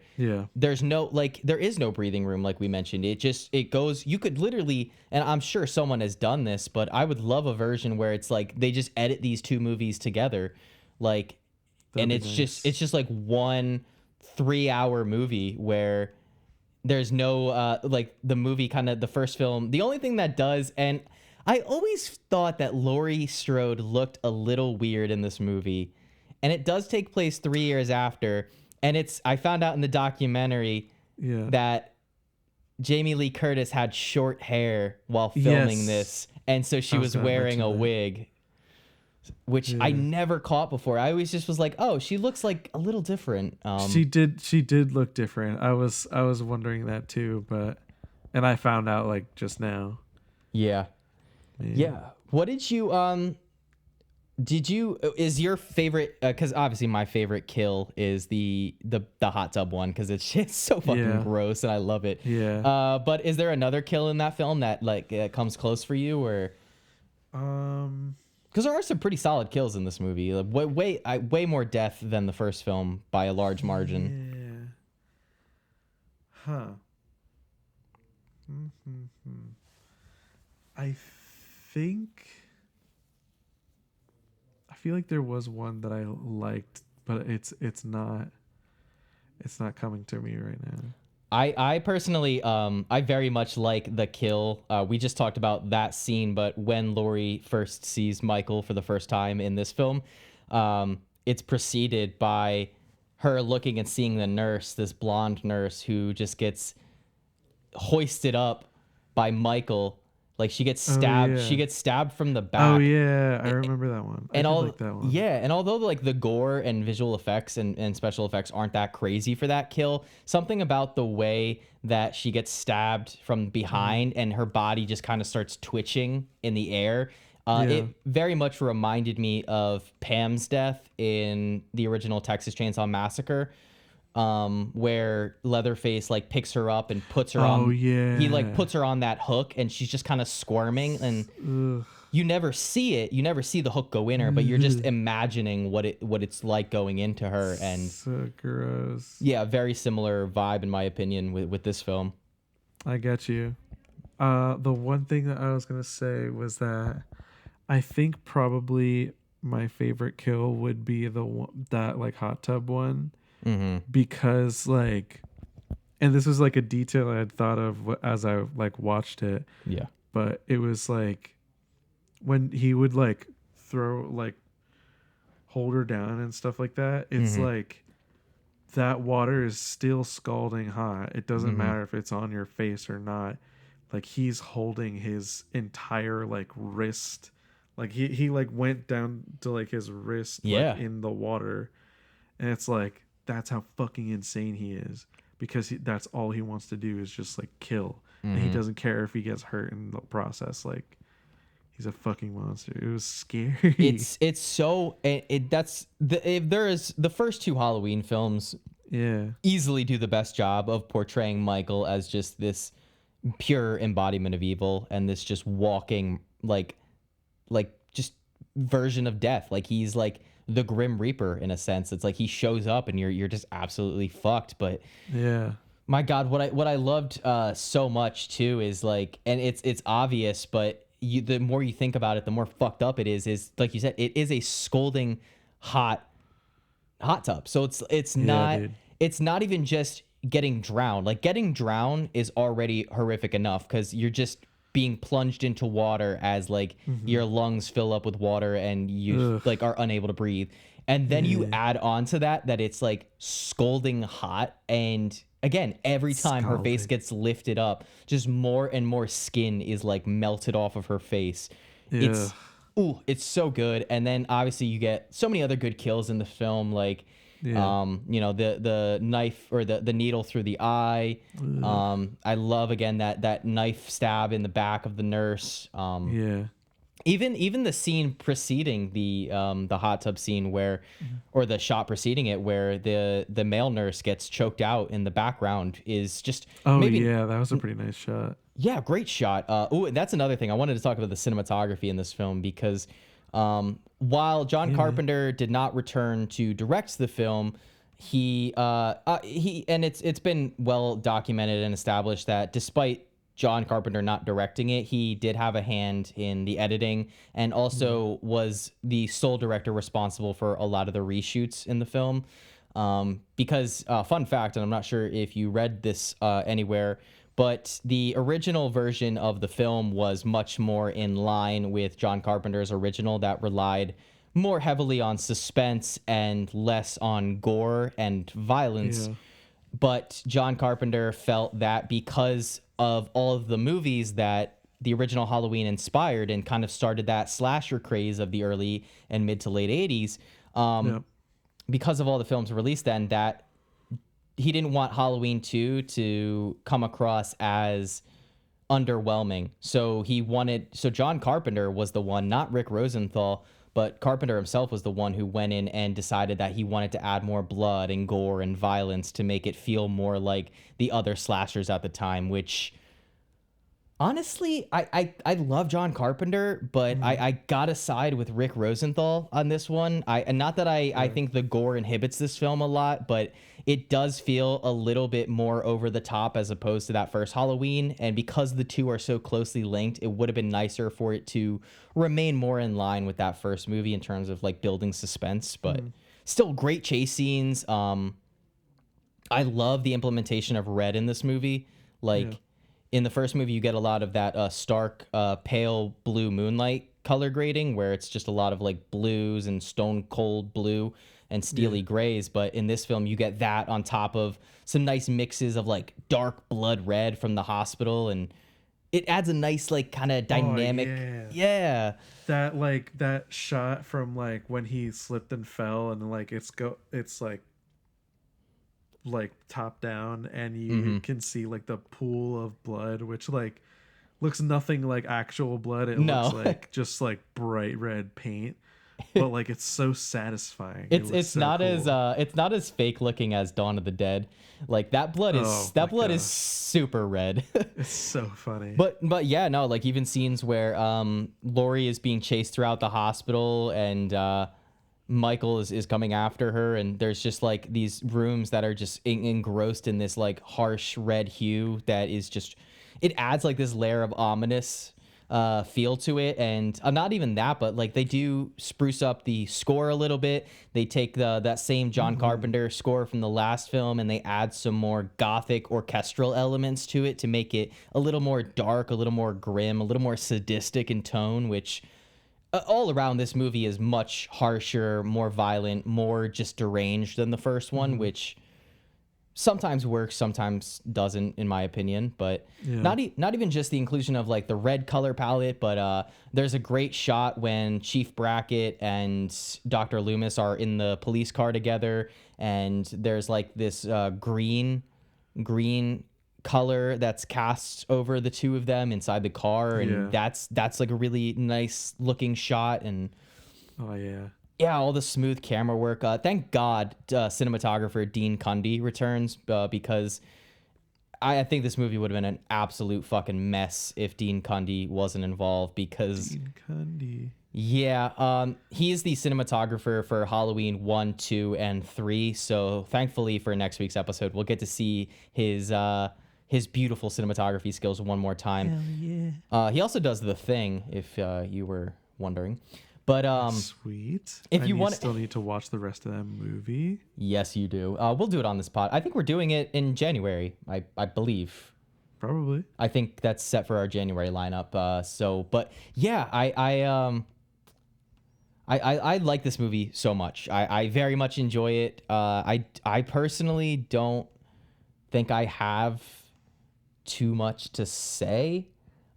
there's no there is no breathing room, like we mentioned. It goes, you could literally, and I'm sure someone has done this, but I would love a version where it's they just edit these two movies together, and be it's just like 1 3-hour movie where there's no like the movie kind of the first film. The only thing that does, and I always thought that Laurie Strode looked a little weird in this movie, and it does take place 3 years after. And I found out in the documentary that Jamie Lee Curtis had short hair while filming this, and so she was wearing a wig, which I never caught before. I always just was like, oh, she looks like a little different. She did look different. I was wondering that too, and I found out like just now. Yeah. What did you is your favorite, because obviously my favorite kill is the hot tub one, because it's just so fucking gross and I love it. But is there another kill in that film that like comes close for you, or because there are some pretty solid kills in this movie, like, way more death than the first film by a large margin. I feel like there was one that I liked, but it's not coming to me right now. I personally, I very much like the kill. We just talked about that scene, but when Laurie first sees Michael for the first time in this film, it's preceded by her looking and seeing the nurse, this blonde nurse who just gets hoisted up by Michael. Like she gets stabbed. She gets stabbed from the back. Oh yeah, I remember that one. And I like that one. Yeah, and although like the gore and visual effects and special effects aren't that crazy for that kill, something about the way that she gets stabbed from behind and her body just kind of starts twitching in the air. It very much reminded me of Pam's death in the original Texas Chainsaw Massacre, where Leatherface like picks her up and puts her on. He like puts her on that hook and she's just kind of squirming, and you never see it. You never see the hook go in her, but you're just imagining what it's like going into her. And so gross. Yeah, very similar vibe in my opinion with this film. I get you. The one thing that I was gonna say was that I think probably my favorite kill would be that like hot tub one. Because like, and this was like a detail I had thought of as I like watched it. Yeah. But it was like when he would like throw like hold her down and stuff like that. It's like that water is still scalding hot. It doesn't matter if it's on your face or not. Like he's holding his entire like wrist. Like he like went down to like his wrist like, in the water, and it's like. That's how fucking insane he is, because that's all he wants to do is just like kill, and he doesn't care if he gets hurt in the process. Like he's a fucking monster. It was scary. It's so that's if there is the first two Halloween films easily do the best job of portraying Michael as just this pure embodiment of evil and this just walking like just version of death. Like he's like the Grim Reaper in a sense. It's like he shows up and you're just absolutely fucked. But my God, what I loved so much too is like, and it's obvious, but the more you think about it, the more fucked up it is like you said, it is a scalding hot tub. So it's not even just getting drowned. Like getting drowned is already horrific enough because you're just being plunged into water as like your lungs fill up with water and you like are unable to breathe, and then you add on to that it's like scalding hot, and again every time her face gets lifted up, just more and more skin is like melted off of her face. It's so good. And then obviously you get so many other good kills in the film, like you know, the knife or the needle through the eye. I love again that knife stab in the back of the nurse. Even the scene preceding the hot tub scene where, or the shot preceding it where the male nurse gets choked out in the background is just that was a pretty nice shot. Yeah, great shot. And that's another thing I wanted to talk about, the cinematography in this film, because while John Carpenter did not return to direct the film, he and it's been well documented and established that despite John Carpenter not directing it, he did have a hand in the editing and also was the sole director responsible for a lot of the reshoots in the film. Because fun fact, and I'm not sure if you read this anywhere, but the original version of the film was much more in line with John Carpenter's original that relied more heavily on suspense and less on gore and violence. Yeah. But John Carpenter felt that because of all of the movies that the original Halloween inspired and kind of started that slasher craze of the early and mid to late 80s, because of all the films released then, that he didn't want Halloween 2 to come across as underwhelming. So John Carpenter was the one, not Rick Rosenthal, but Carpenter himself was the one who went in and decided that he wanted to add more blood and gore and violence to make it feel more like the other slashers at the time, which honestly, I love John Carpenter, but I gotta side with Rick Rosenthal on this one. Not that I think the gore inhibits this film a lot, but it does feel a little bit more over the top as opposed to that first Halloween. And because the two are so closely linked, it would have been nicer for it to remain more in line with that first movie in terms of like building suspense, but still great chase scenes. I love the implementation of red in this movie. In the first movie, you get a lot of that stark, pale blue moonlight color grading where it's just a lot of like blues and stone cold blue and steely grays. But in this film, you get that on top of some nice mixes of like dark blood red from the hospital. And it adds a nice like kind of dynamic. Yeah. That shot from like when he slipped and fell and like it's like top down and you can see like the pool of blood, which like looks nothing like actual blood. It looks like just like bright red paint, but like it's so satisfying. It's so not cool. It's not as fake looking as Dawn of the Dead. Like that blood is super red. It's so funny. But yeah, no, like even scenes where Laurie is being chased throughout the hospital and Michael is coming after her, and there's just like these rooms that are just engrossed in this like harsh red hue that is just, it adds like this layer of ominous feel to it. And not even that, but like they do spruce up the score a little bit. They take that same John Carpenter score from the last film and they add some more gothic orchestral elements to it to make it a little more dark, a little more grim, a little more sadistic in tone, which all around this movie is much harsher, more violent, more just deranged than the first one, which sometimes works, sometimes doesn't, in my opinion. But not even just the inclusion of like the red color palette, but there's a great shot when Chief Brackett and Dr. Loomis are in the police car together, and there's like this green color that's cast over the two of them inside the car, and that's like a really nice looking shot. And all the smooth camera work. Thank God cinematographer Dean Cundy returns, because I think this movie would have been an absolute fucking mess if Dean Cundy wasn't involved, because Dean Cundy. He is the cinematographer for Halloween 1, 2, and 3. So thankfully for next week's episode, we'll get to see his beautiful cinematography skills one more time. Hell yeah. He also does The Thing, if you were wondering. But sweet. If you still need to watch the rest of that movie. Yes, you do. We'll do it on this pod. I think we're doing it in January. I believe. Probably. I think that's set for our January lineup. But yeah, I like this movie so much. I very much enjoy it. I personally don't think I have too much to say.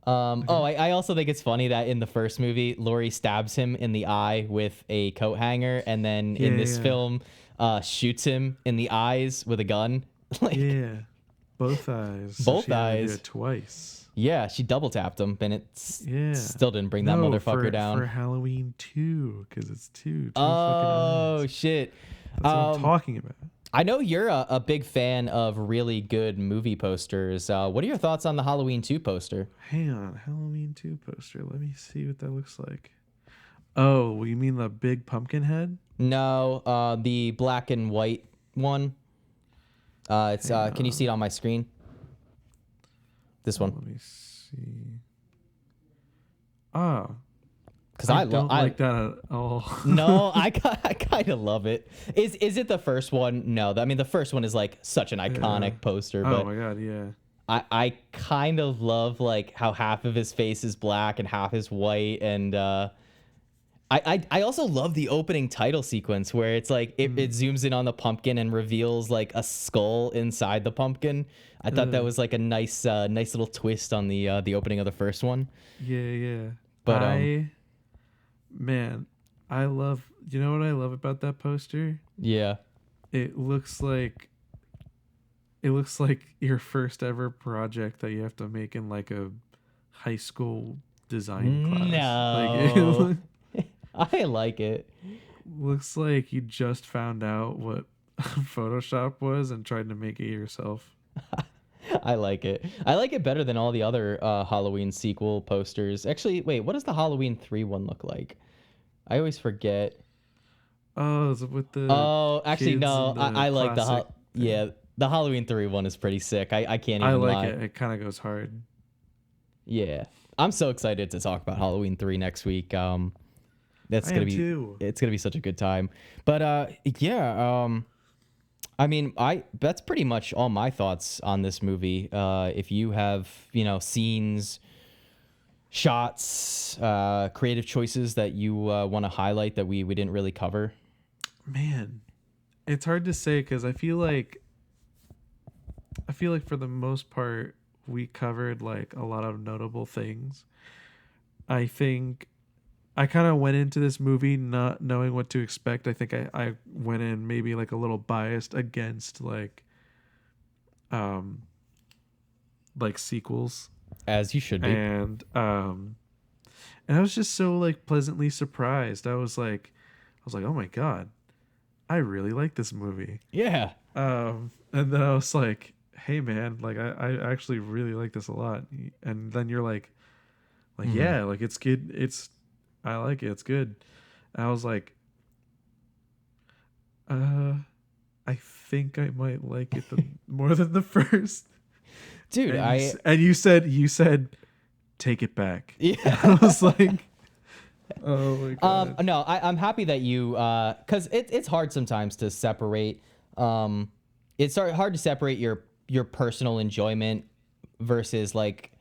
I also think it's funny that in the first movie, Laurie stabs him in the eye with a coat hanger, and then in this film, shoots him in the eyes with a gun. Both eyes. Both so eyes. Did it twice. Yeah, she double tapped him, and it still didn't bring that motherfucker down. For Halloween 2, because it's two fucking eyes. Shit. That's what I'm talking about. I know you're a big fan of really good movie posters. What are your thoughts on the Halloween 2 poster? Hang on, Halloween 2 poster. Let me see what that looks like. Oh, you mean the big pumpkin head? No, the black and white one. Can you see it on my screen? This one. Let me see. Oh, Because I don't like that at all. No, I kind of love it. Is it the first one? No, I mean the first one is like such an iconic poster. Oh But my god, yeah. I kind of love like how half of his face is black and half is white, and I also love the opening title sequence where it's like it zooms in on the pumpkin and reveals like a skull inside the pumpkin. I thought that was like a nice little twist on the opening of the first one. Yeah. But man, I love. You know what I love about that poster? yeah. It looks like your first ever project that you have to make in like a high school design class. No. I like it. Looks like you just found out what Photoshop was and tried to make it yourself. I like it. I like it better than all the other Halloween sequel posters. Actually, wait, what does the Halloween 3 one look like? I always forget. Oh, is it with the actually, kids no. and the I like classic thing? the Halloween 3 one is pretty sick. I can't even I like lie. it. It kind of goes hard. Yeah. I'm so excited to talk about Halloween 3 next week. That's I gonna am be too. it's gonna be such a good time. But yeah, I mean, that's pretty much all my thoughts on this movie. If you have, scenes, shots, creative choices that you want to highlight that we didn't really cover. Man, it's hard to say because I feel like for the most part we covered like a lot of notable things. I think I kind of went into this movie not knowing what to expect. I think I went in maybe like a little biased against like sequels, As you should be. and I was just so like pleasantly surprised. I was like, oh my god, I really like this movie. Yeah. And then I was like, hey man, like I actually really like this a lot. And then you're like yeah, like it's good. I like it. It's good. And I was like, I think I might like it more than the first. Dude, And you said take it back. Yeah. I was like, oh my god. No, I'm happy that you, because it's hard sometimes to separate. It's hard to separate your personal enjoyment versus like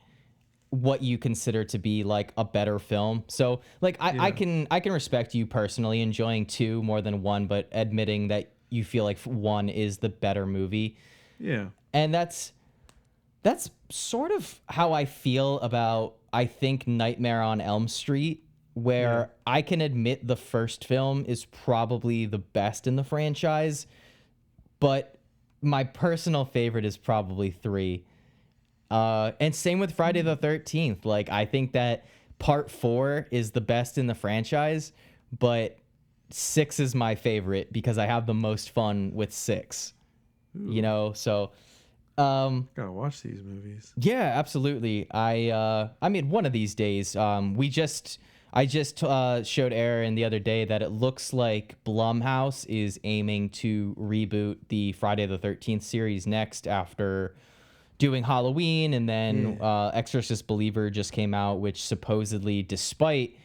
what you consider to be like a better film. So like I can respect you personally enjoying 2 more than 1, but admitting that you feel like 1 is the better movie. Yeah. And that's sort of how I feel about, I think, Nightmare on Elm Street, where I can admit the first film is probably the best in the franchise, but my personal favorite is probably 3. And same with Friday the 13th. Like, I think that part 4 is the best in the franchise, but 6 is my favorite because I have the most fun with 6. Ooh. So Gotta watch these movies. yeah, absolutely. I mean, one of these days, I just showed Aaron the other day that it looks like Blumhouse is aiming to reboot the Friday the 13th series next after doing Halloween, and then Exorcist Believer just came out, which supposedly, despite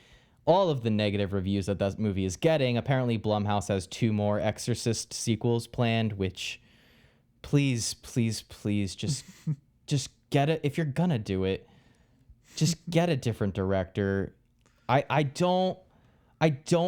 all of the negative reviews that movie is getting, apparently Blumhouse has 2 more Exorcist sequels planned, which please just get it. If you're gonna do it, just get a different director. I don't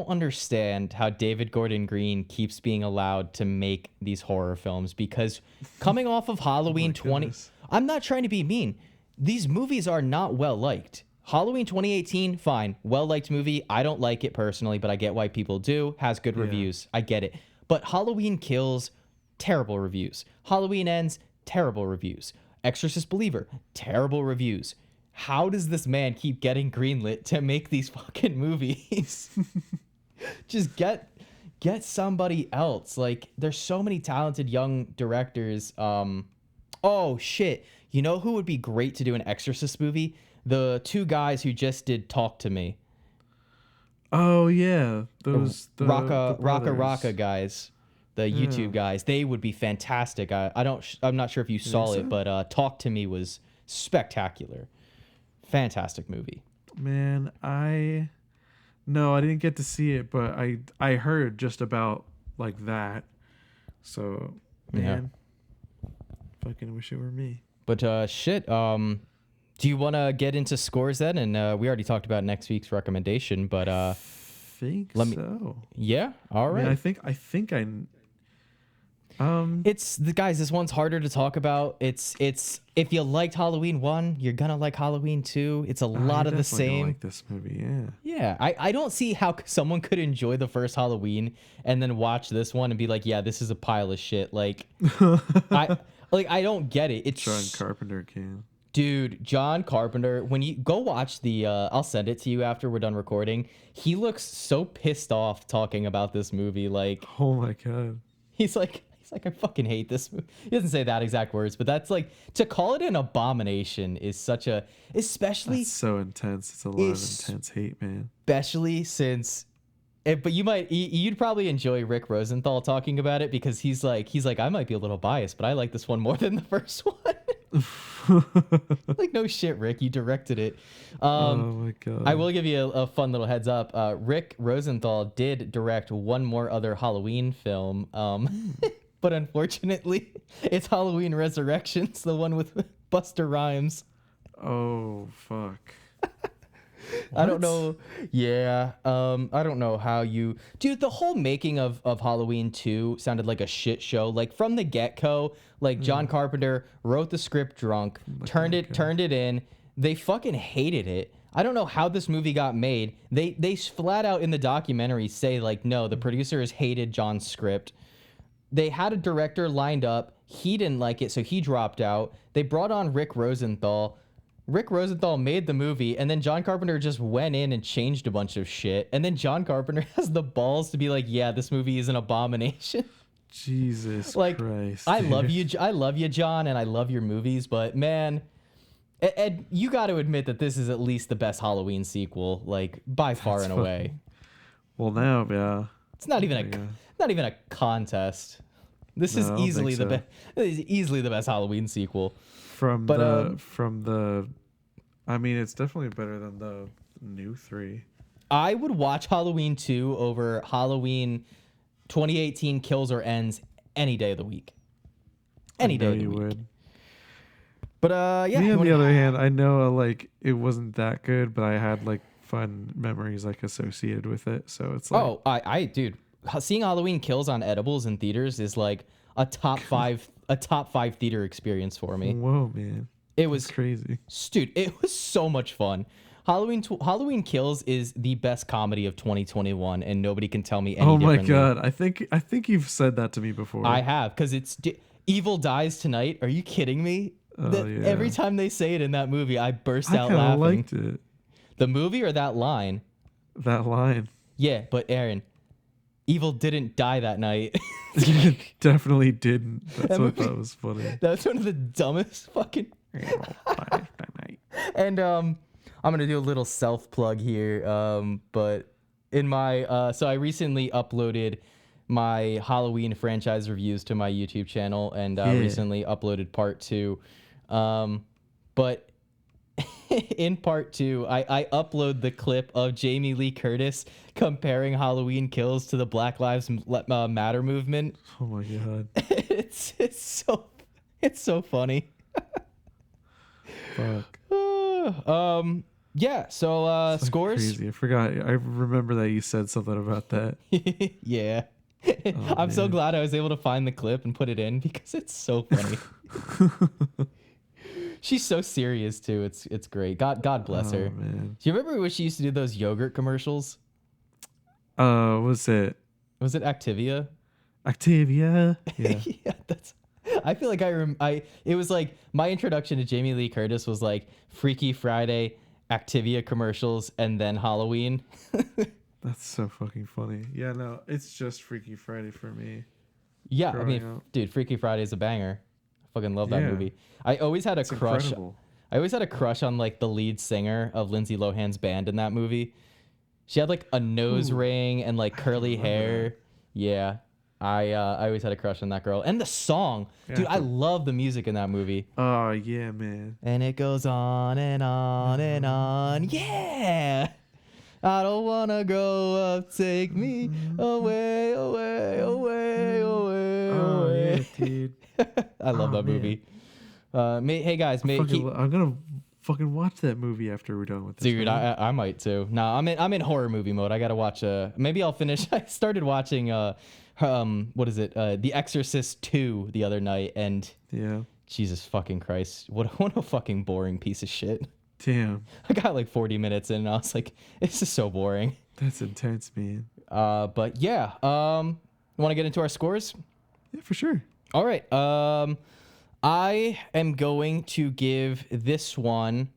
understand how David Gordon Green keeps being allowed to make these horror films, because coming off of Halloween 20, goodness. I'm not trying to be mean. These movies are not well liked. Halloween 2018, fine, well liked movie. I don't like it personally, but I get why people do. Has good reviews. I get it. But Halloween Kills, terrible reviews. Halloween Ends, terrible reviews. Exorcist Believer, terrible reviews. How does this man keep getting greenlit to make these fucking movies? Just get somebody else. Like, there's so many talented young directors. Oh shit. You know who would be great to do an Exorcist movie? The 2 guys who just did Talk to Me. Oh yeah, those the Raka guys. The YouTube guys. They would be fantastic. I'm not sure if you saw it, but Talk to Me was spectacular, fantastic movie. Man, I didn't get to see it, but I heard just about like that. So, man, fucking wish it were me. But shit, do you want to get into scores then? And we already talked about next week's recommendation, but so. Yeah, all right. I mean, I think It's the guys. This one's harder to talk about. It's if you liked Halloween 1, you're gonna like Halloween 2. It's a lot of the same. Like this movie, yeah. Yeah, I don't see how someone could enjoy the first Halloween and then watch this one and be like, yeah, this is a pile of shit. Like, I don't get it. It's John Carpenter can. Dude, John Carpenter, when you go watch the I'll send it to you after we're done recording. He looks so pissed off talking about this movie. Like, oh my god. He's like, I fucking hate this movie. He doesn't say that exact words, but that's like, to call it an abomination is such a, especially. That's so intense. It's a lot of intense hate, man. Especially since, but you'd probably enjoy Rick Rosenthal talking about it because he's like, I might be a little biased, but I like this one more than the first one. Like, no shit, Rick, you directed it. Oh my god. I will give you a fun little heads up. Rick Rosenthal did direct one more other Halloween film. But unfortunately, it's Halloween Resurrections, the one with Buster Rhymes. Oh, fuck. I don't know. Yeah. I don't know how you... Dude, the whole making of Halloween 2 sounded like a shit show. Like, from the get-go, like, John Carpenter wrote the script drunk, turned it in. They fucking hated it. I don't know how this movie got made. They flat out in the documentary say, like, no, the producers hated John's script. They had a director lined up. He didn't like it, so he dropped out. They brought on Rick Rosenthal. Rick Rosenthal made the movie, and then John Carpenter just went in and changed a bunch of shit. And then John Carpenter has the balls to be like, yeah, this movie is an abomination. Jesus like, Christ. I love you, John, and I love your movies, but man, Ed, you got to admit that this is at least the best Halloween sequel, like, by far and away. Well, now, yeah. It's not even a contest. This is easily the best. This is easily the best Halloween sequel. I mean, it's definitely better than the new 3. I would watch Halloween 2 over Halloween 2018 Kills or Ends any day of the week. Any day of the week. Would. But yeah. Me on the other hand, I know like it wasn't that good, but I had like fun memories like associated with it. So it's like, dude, seeing Halloween Kills on edibles in theaters is like a top 5 theater experience for me. Whoa, man. It was crazy. Dude, it was so much fun. Halloween Kills is the best comedy of 2021, and nobody can tell me any differently. Oh my god, I think you've said that to me before. I have, because it's Evil Dies Tonight. Are you kidding me? Oh, yeah. Every time they say it in that movie, I burst out laughing. I liked it. The movie or that line? That line. Yeah, but Aaron, Evil didn't die that night. Definitely didn't. That's what I thought was funny. That's one of the dumbest fucking... Evil dies tonight. And I'm gonna do a little self plug here. But in my so I recently uploaded my Halloween franchise reviews to my YouTube channel, and recently uploaded part 2. But in part 2, I upload the clip of Jamie Lee Curtis comparing Halloween Kills to the Black Lives Matter movement. Oh my god! It's so funny. Fuck. Yeah. So scores. Crazy. I forgot. I remember that you said something about that. Yeah. I'm so glad I was able to find the clip and put it in because it's so funny. She's so serious too. It's great. God bless her. Man. Do you remember when she used to do those yogurt commercials? Was it Activia? Activia. Yeah. Yeah, I feel like it was like my introduction to Jamie Lee Curtis was like Freaky Friday, Activia commercials, and then Halloween. That's so fucking funny. Yeah, no, it's just Freaky Friday for me. Yeah, I mean, dude, Freaky Friday is a banger. I fucking love that movie. I always had a crush. Incredible. I always had a crush on like the lead singer of Lindsay Lohan's band in that movie. She had like a nose ring and like curly hair. That. Yeah. I always had a crush on that girl. And the song. Dude, I love the music in that movie. Oh, yeah, man. And it goes on and on and on. Yeah. I don't want to grow up. Take me away, away, away, away, Oh, away. yeah, dude. I love that movie. Hey, guys. I'm going to fucking watch that movie after we're done with this. Dude, I might too. No, I'm in horror movie mode. I got to watch maybe I'll finish. I started watching what is it? The Exorcist 2 the other night, and yeah. Jesus fucking Christ. What a fucking boring piece of shit. Damn. I got like 40 minutes in and I was like, this is so boring. That's intense, man. But yeah, want to get into our scores? Yeah, for sure. All right. I am going to give this one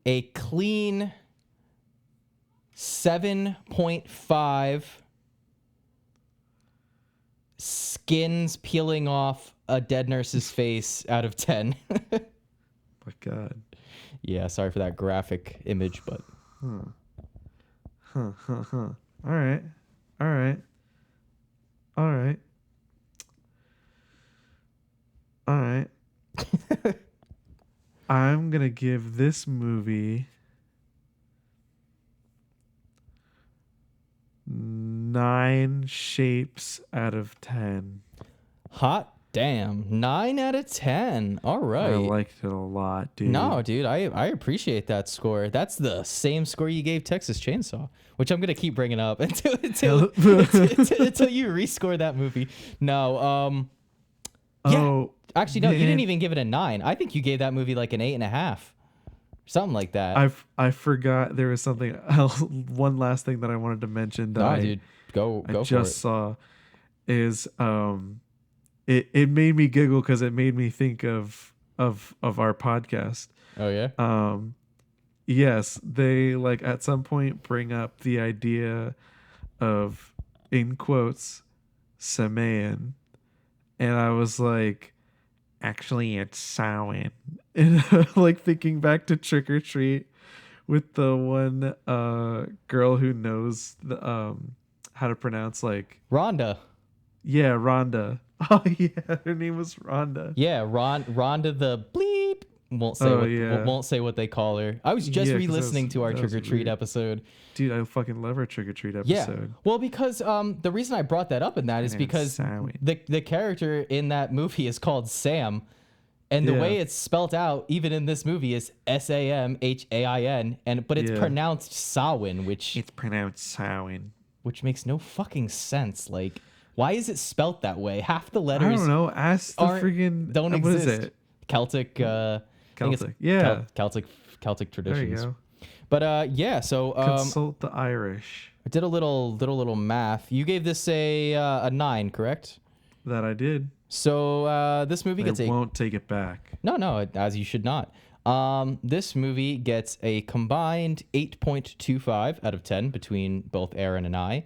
a clean 7.5 skins peeling off a dead nurse's face out of 10. My God. Yeah, sorry for that graphic image, but All right. I'm gonna give this movie 9 shapes out of 10. hot damn, 9 out of 10. All right. I liked it a lot, dude. No, dude, I appreciate that score. That's the same score you gave Texas Chainsaw, which I'm gonna keep bringing up until you rescore that movie. No, yeah. Oh, actually, no, you man. didn't even give it a 9. I think you gave that movie like an 8.5, something like that. I forgot there was something else. One last thing that I wanted to mention that dude, go I for just it. saw is it made me giggle because it made me think of our podcast. Oh yeah. Yes, they like at some point bring up the idea of, in quotes, Samayan, and I was like, actually it's Samhain. And like thinking back to Trick or Treat with the one girl who knows the how to pronounce like Rhonda. Yeah, Rhonda. Oh yeah, her name was Rhonda. Yeah, Rhonda the bleep. Won't say what they call her. I was just re-listening to our Trick or Treat episode. Dude, I fucking love our Trick or Treat episode. Yeah. Well, because the reason I brought that up in that is because the character in that movie is called Sam, and the way it's spelt out, even in this movie, is Samhain, but it's pronounced Samhain, which makes no fucking sense. Like, why is it spelt that way? Half the letters I don't know. Ask the freaking don't what exist. is it? Celtic. Celtic. Yeah. Celtic traditions. There you go. But yeah, so Consult the Irish. I did a little math. You gave this a 9, correct? That I did. So this movie gets I won't take it back. No, as you should not. This movie gets a combined 8.25 out of 10 between both Aaron and I.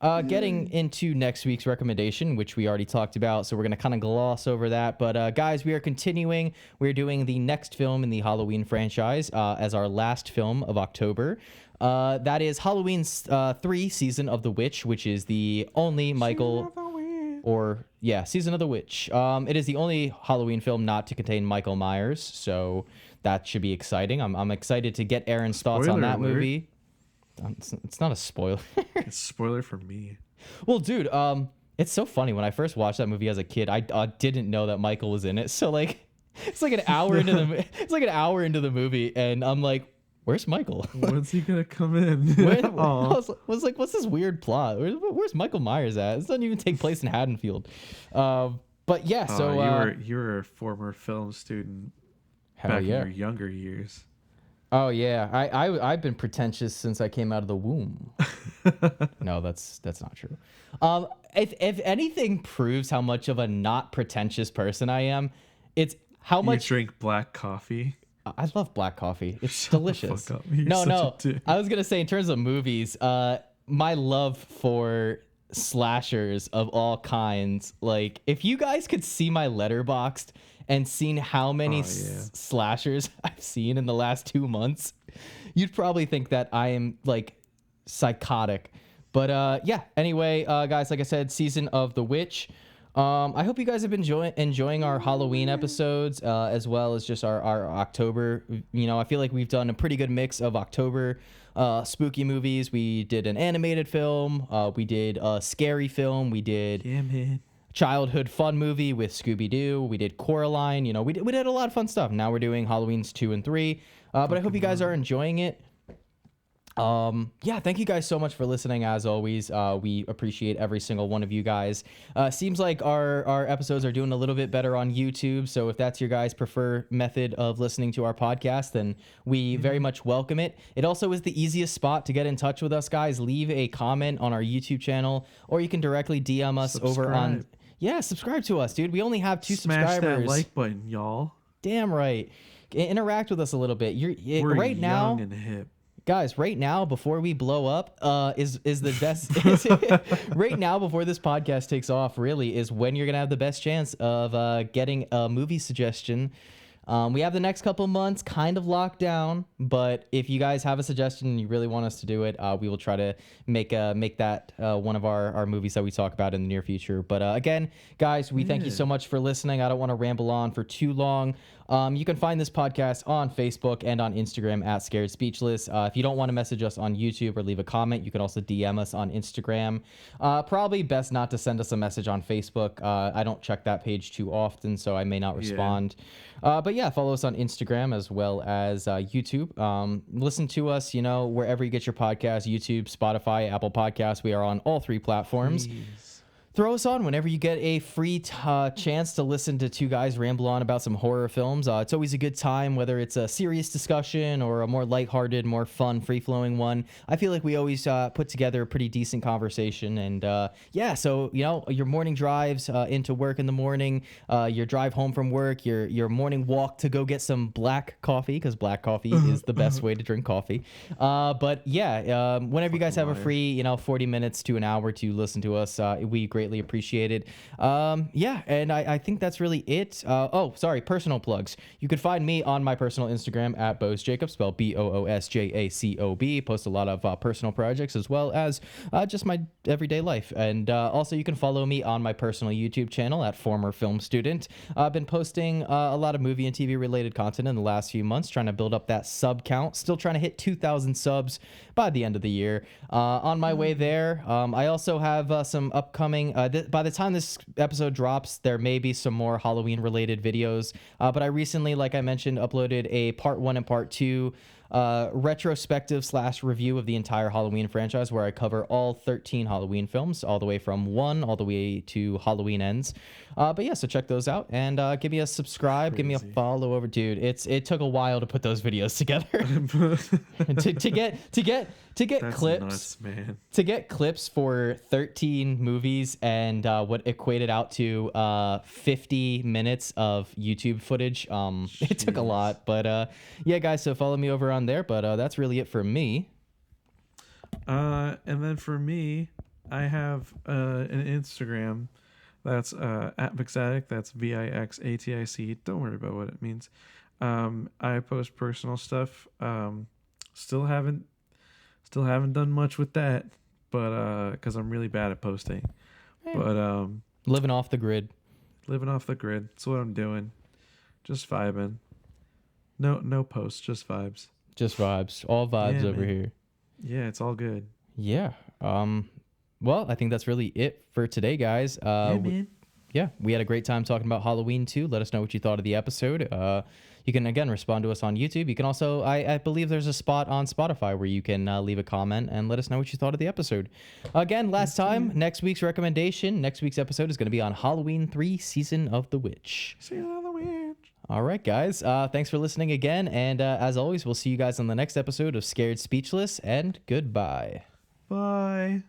Getting into next week's recommendation, which we already talked about, so we're going to kind of gloss over that. But guys, we are continuing. We're doing the next film in the Halloween franchise as our last film of October. That is Halloween 3, Season of the Witch, which is the only Michael... Season of the Witch. It is the only Halloween film not to contain Michael Myers, so that should be exciting. I'm excited to get Aaron's thoughts on that movie. It's not a spoiler. It's a spoiler for me. Well, dude, it's so funny. When I first watched that movie as a kid, I didn't know that Michael was in it. So like, it's like an hour into the movie, and I'm like, where's Michael? When's he gonna come in? I was like, what's this weird plot? Where's Michael Myers at? This doesn't even take place in Haddonfield. But yeah, so you were a former film student back in your younger years. Oh yeah, I've been pretentious since I came out of the womb. No, that's not true. If anything proves how much of a not pretentious person I am, it's how much you drink black coffee. I love black coffee. It's delicious. The fuck up. No. I was gonna say in terms of movies, my love for slashers of all kinds. Like, if you guys could see my Letterboxd and seen how many slashers I've seen in the last 2 months, you'd probably think that I am like psychotic. But yeah, anyway, guys, like I said, Season of the Witch. I hope you guys have been enjoying our Halloween episodes, as well as just our October. You know, I feel like we've done a pretty good mix of October spooky movies. We did an animated film. We did a scary film. We did childhood fun movie with Scooby-Doo. We did Coraline. You know, we did a lot of fun stuff. Now we're doing Halloween's 2 and 3. But I hope you guys are enjoying it. Yeah, thank you guys so much for listening. As always, we appreciate every single one of you guys. Seems like our episodes are doing a little bit better on YouTube. So if that's your guys' preferred method of listening to our podcast, then we very much welcome it. It also is the easiest spot to get in touch with us, guys. Leave a comment on our YouTube channel, or you can directly DM us over on... Yeah, subscribe to us, dude. We only have 2 subscribers. Smash that like button, y'all. Damn right. Interact with us a little bit. We're right young now, and hip. guys. Right now, before we blow up, is the best. Right now, before this podcast takes off, really is when you're gonna have the best chance of getting a movie suggestion. We have the next couple months kind of locked down, but if you guys have a suggestion and you really want us to do it, we will try to make that one of our movies that we talk about in the near future. But again, guys, we thank you so much for listening. I don't want to ramble on for too long. You can find this podcast on Facebook and on Instagram at Scared Speechless. If you don't want to message us on YouTube or leave a comment, you can also DM us on Instagram. Probably best not to send us a message on Facebook. I don't check that page too often, so I may not respond. But yeah, follow us on Instagram as well as YouTube. Listen to us, you know, wherever you get your podcasts, YouTube, Spotify, Apple Podcasts. We are on all 3 platforms. Throw us on whenever you get a free chance to listen to 2 guys ramble on about some horror films. It's always a good time, whether it's a serious discussion or a more lighthearted, more fun, free-flowing one. I feel like we always put together a pretty decent conversation. And yeah, so, you know, your morning drives into work in the morning, your drive home from work, your morning walk to go get some black coffee, because black coffee is the best way to drink coffee. But yeah, whenever you guys have a free, you know, 40 minutes to an hour to listen to us, we greatly appreciate it. Yeah, and I think that's really it. Oh, sorry, personal plugs. You could find me on my personal Instagram at boosjacob, spelled BOOSJACOB. Post a lot of personal projects as well as just my everyday life. And also you can follow me on my personal YouTube channel at Former Film Student. I've been posting a lot of movie and TV related content in the last few months, trying to build up that sub count. Still trying to hit 2,000 subs by the end of the year. On my way there. I also have some upcoming... by the time this episode drops, there may be some more Halloween related videos. But I recently, like I mentioned, uploaded a part 1 and part 2 retrospective / review of the entire Halloween franchise, where I cover all 13 Halloween films, all the way from 1 all the way to Halloween Ends. But yeah, so check those out and give me a subscribe, give me a follow over, dude. It took a while to put those videos together. to get That's clips, nuts, man. to get clips for 13 movies and what equated out to 50 minutes of YouTube footage. It took a lot, but yeah, guys, so follow me over on there. But that's really it for me. And then for me, I have an Instagram that's at Vixatic. That's VIXATIC. Don't worry about what it means. I post personal stuff. Still haven't done much with that, but because I'm really bad at posting. But Living off the grid. That's what I'm doing. Just vibing. No posts, just vibes. Just vibes. All vibes over here. Yeah, it's all good. Yeah. Well, I think that's really it for today, guys. Man. Yeah, we had a great time talking about Halloween 2. Let us know what you thought of the episode. You can, again, respond to us on YouTube. You can also, I believe there's a spot on Spotify where you can leave a comment and let us know what you thought of the episode. Again, last time, next week's recommendation, next week's episode is going to be on Halloween 3, Season of the Witch. Season of the Witch. All right, guys. Thanks for listening again. And as always, we'll see you guys on the next episode of Scared Speechless, and goodbye. Bye.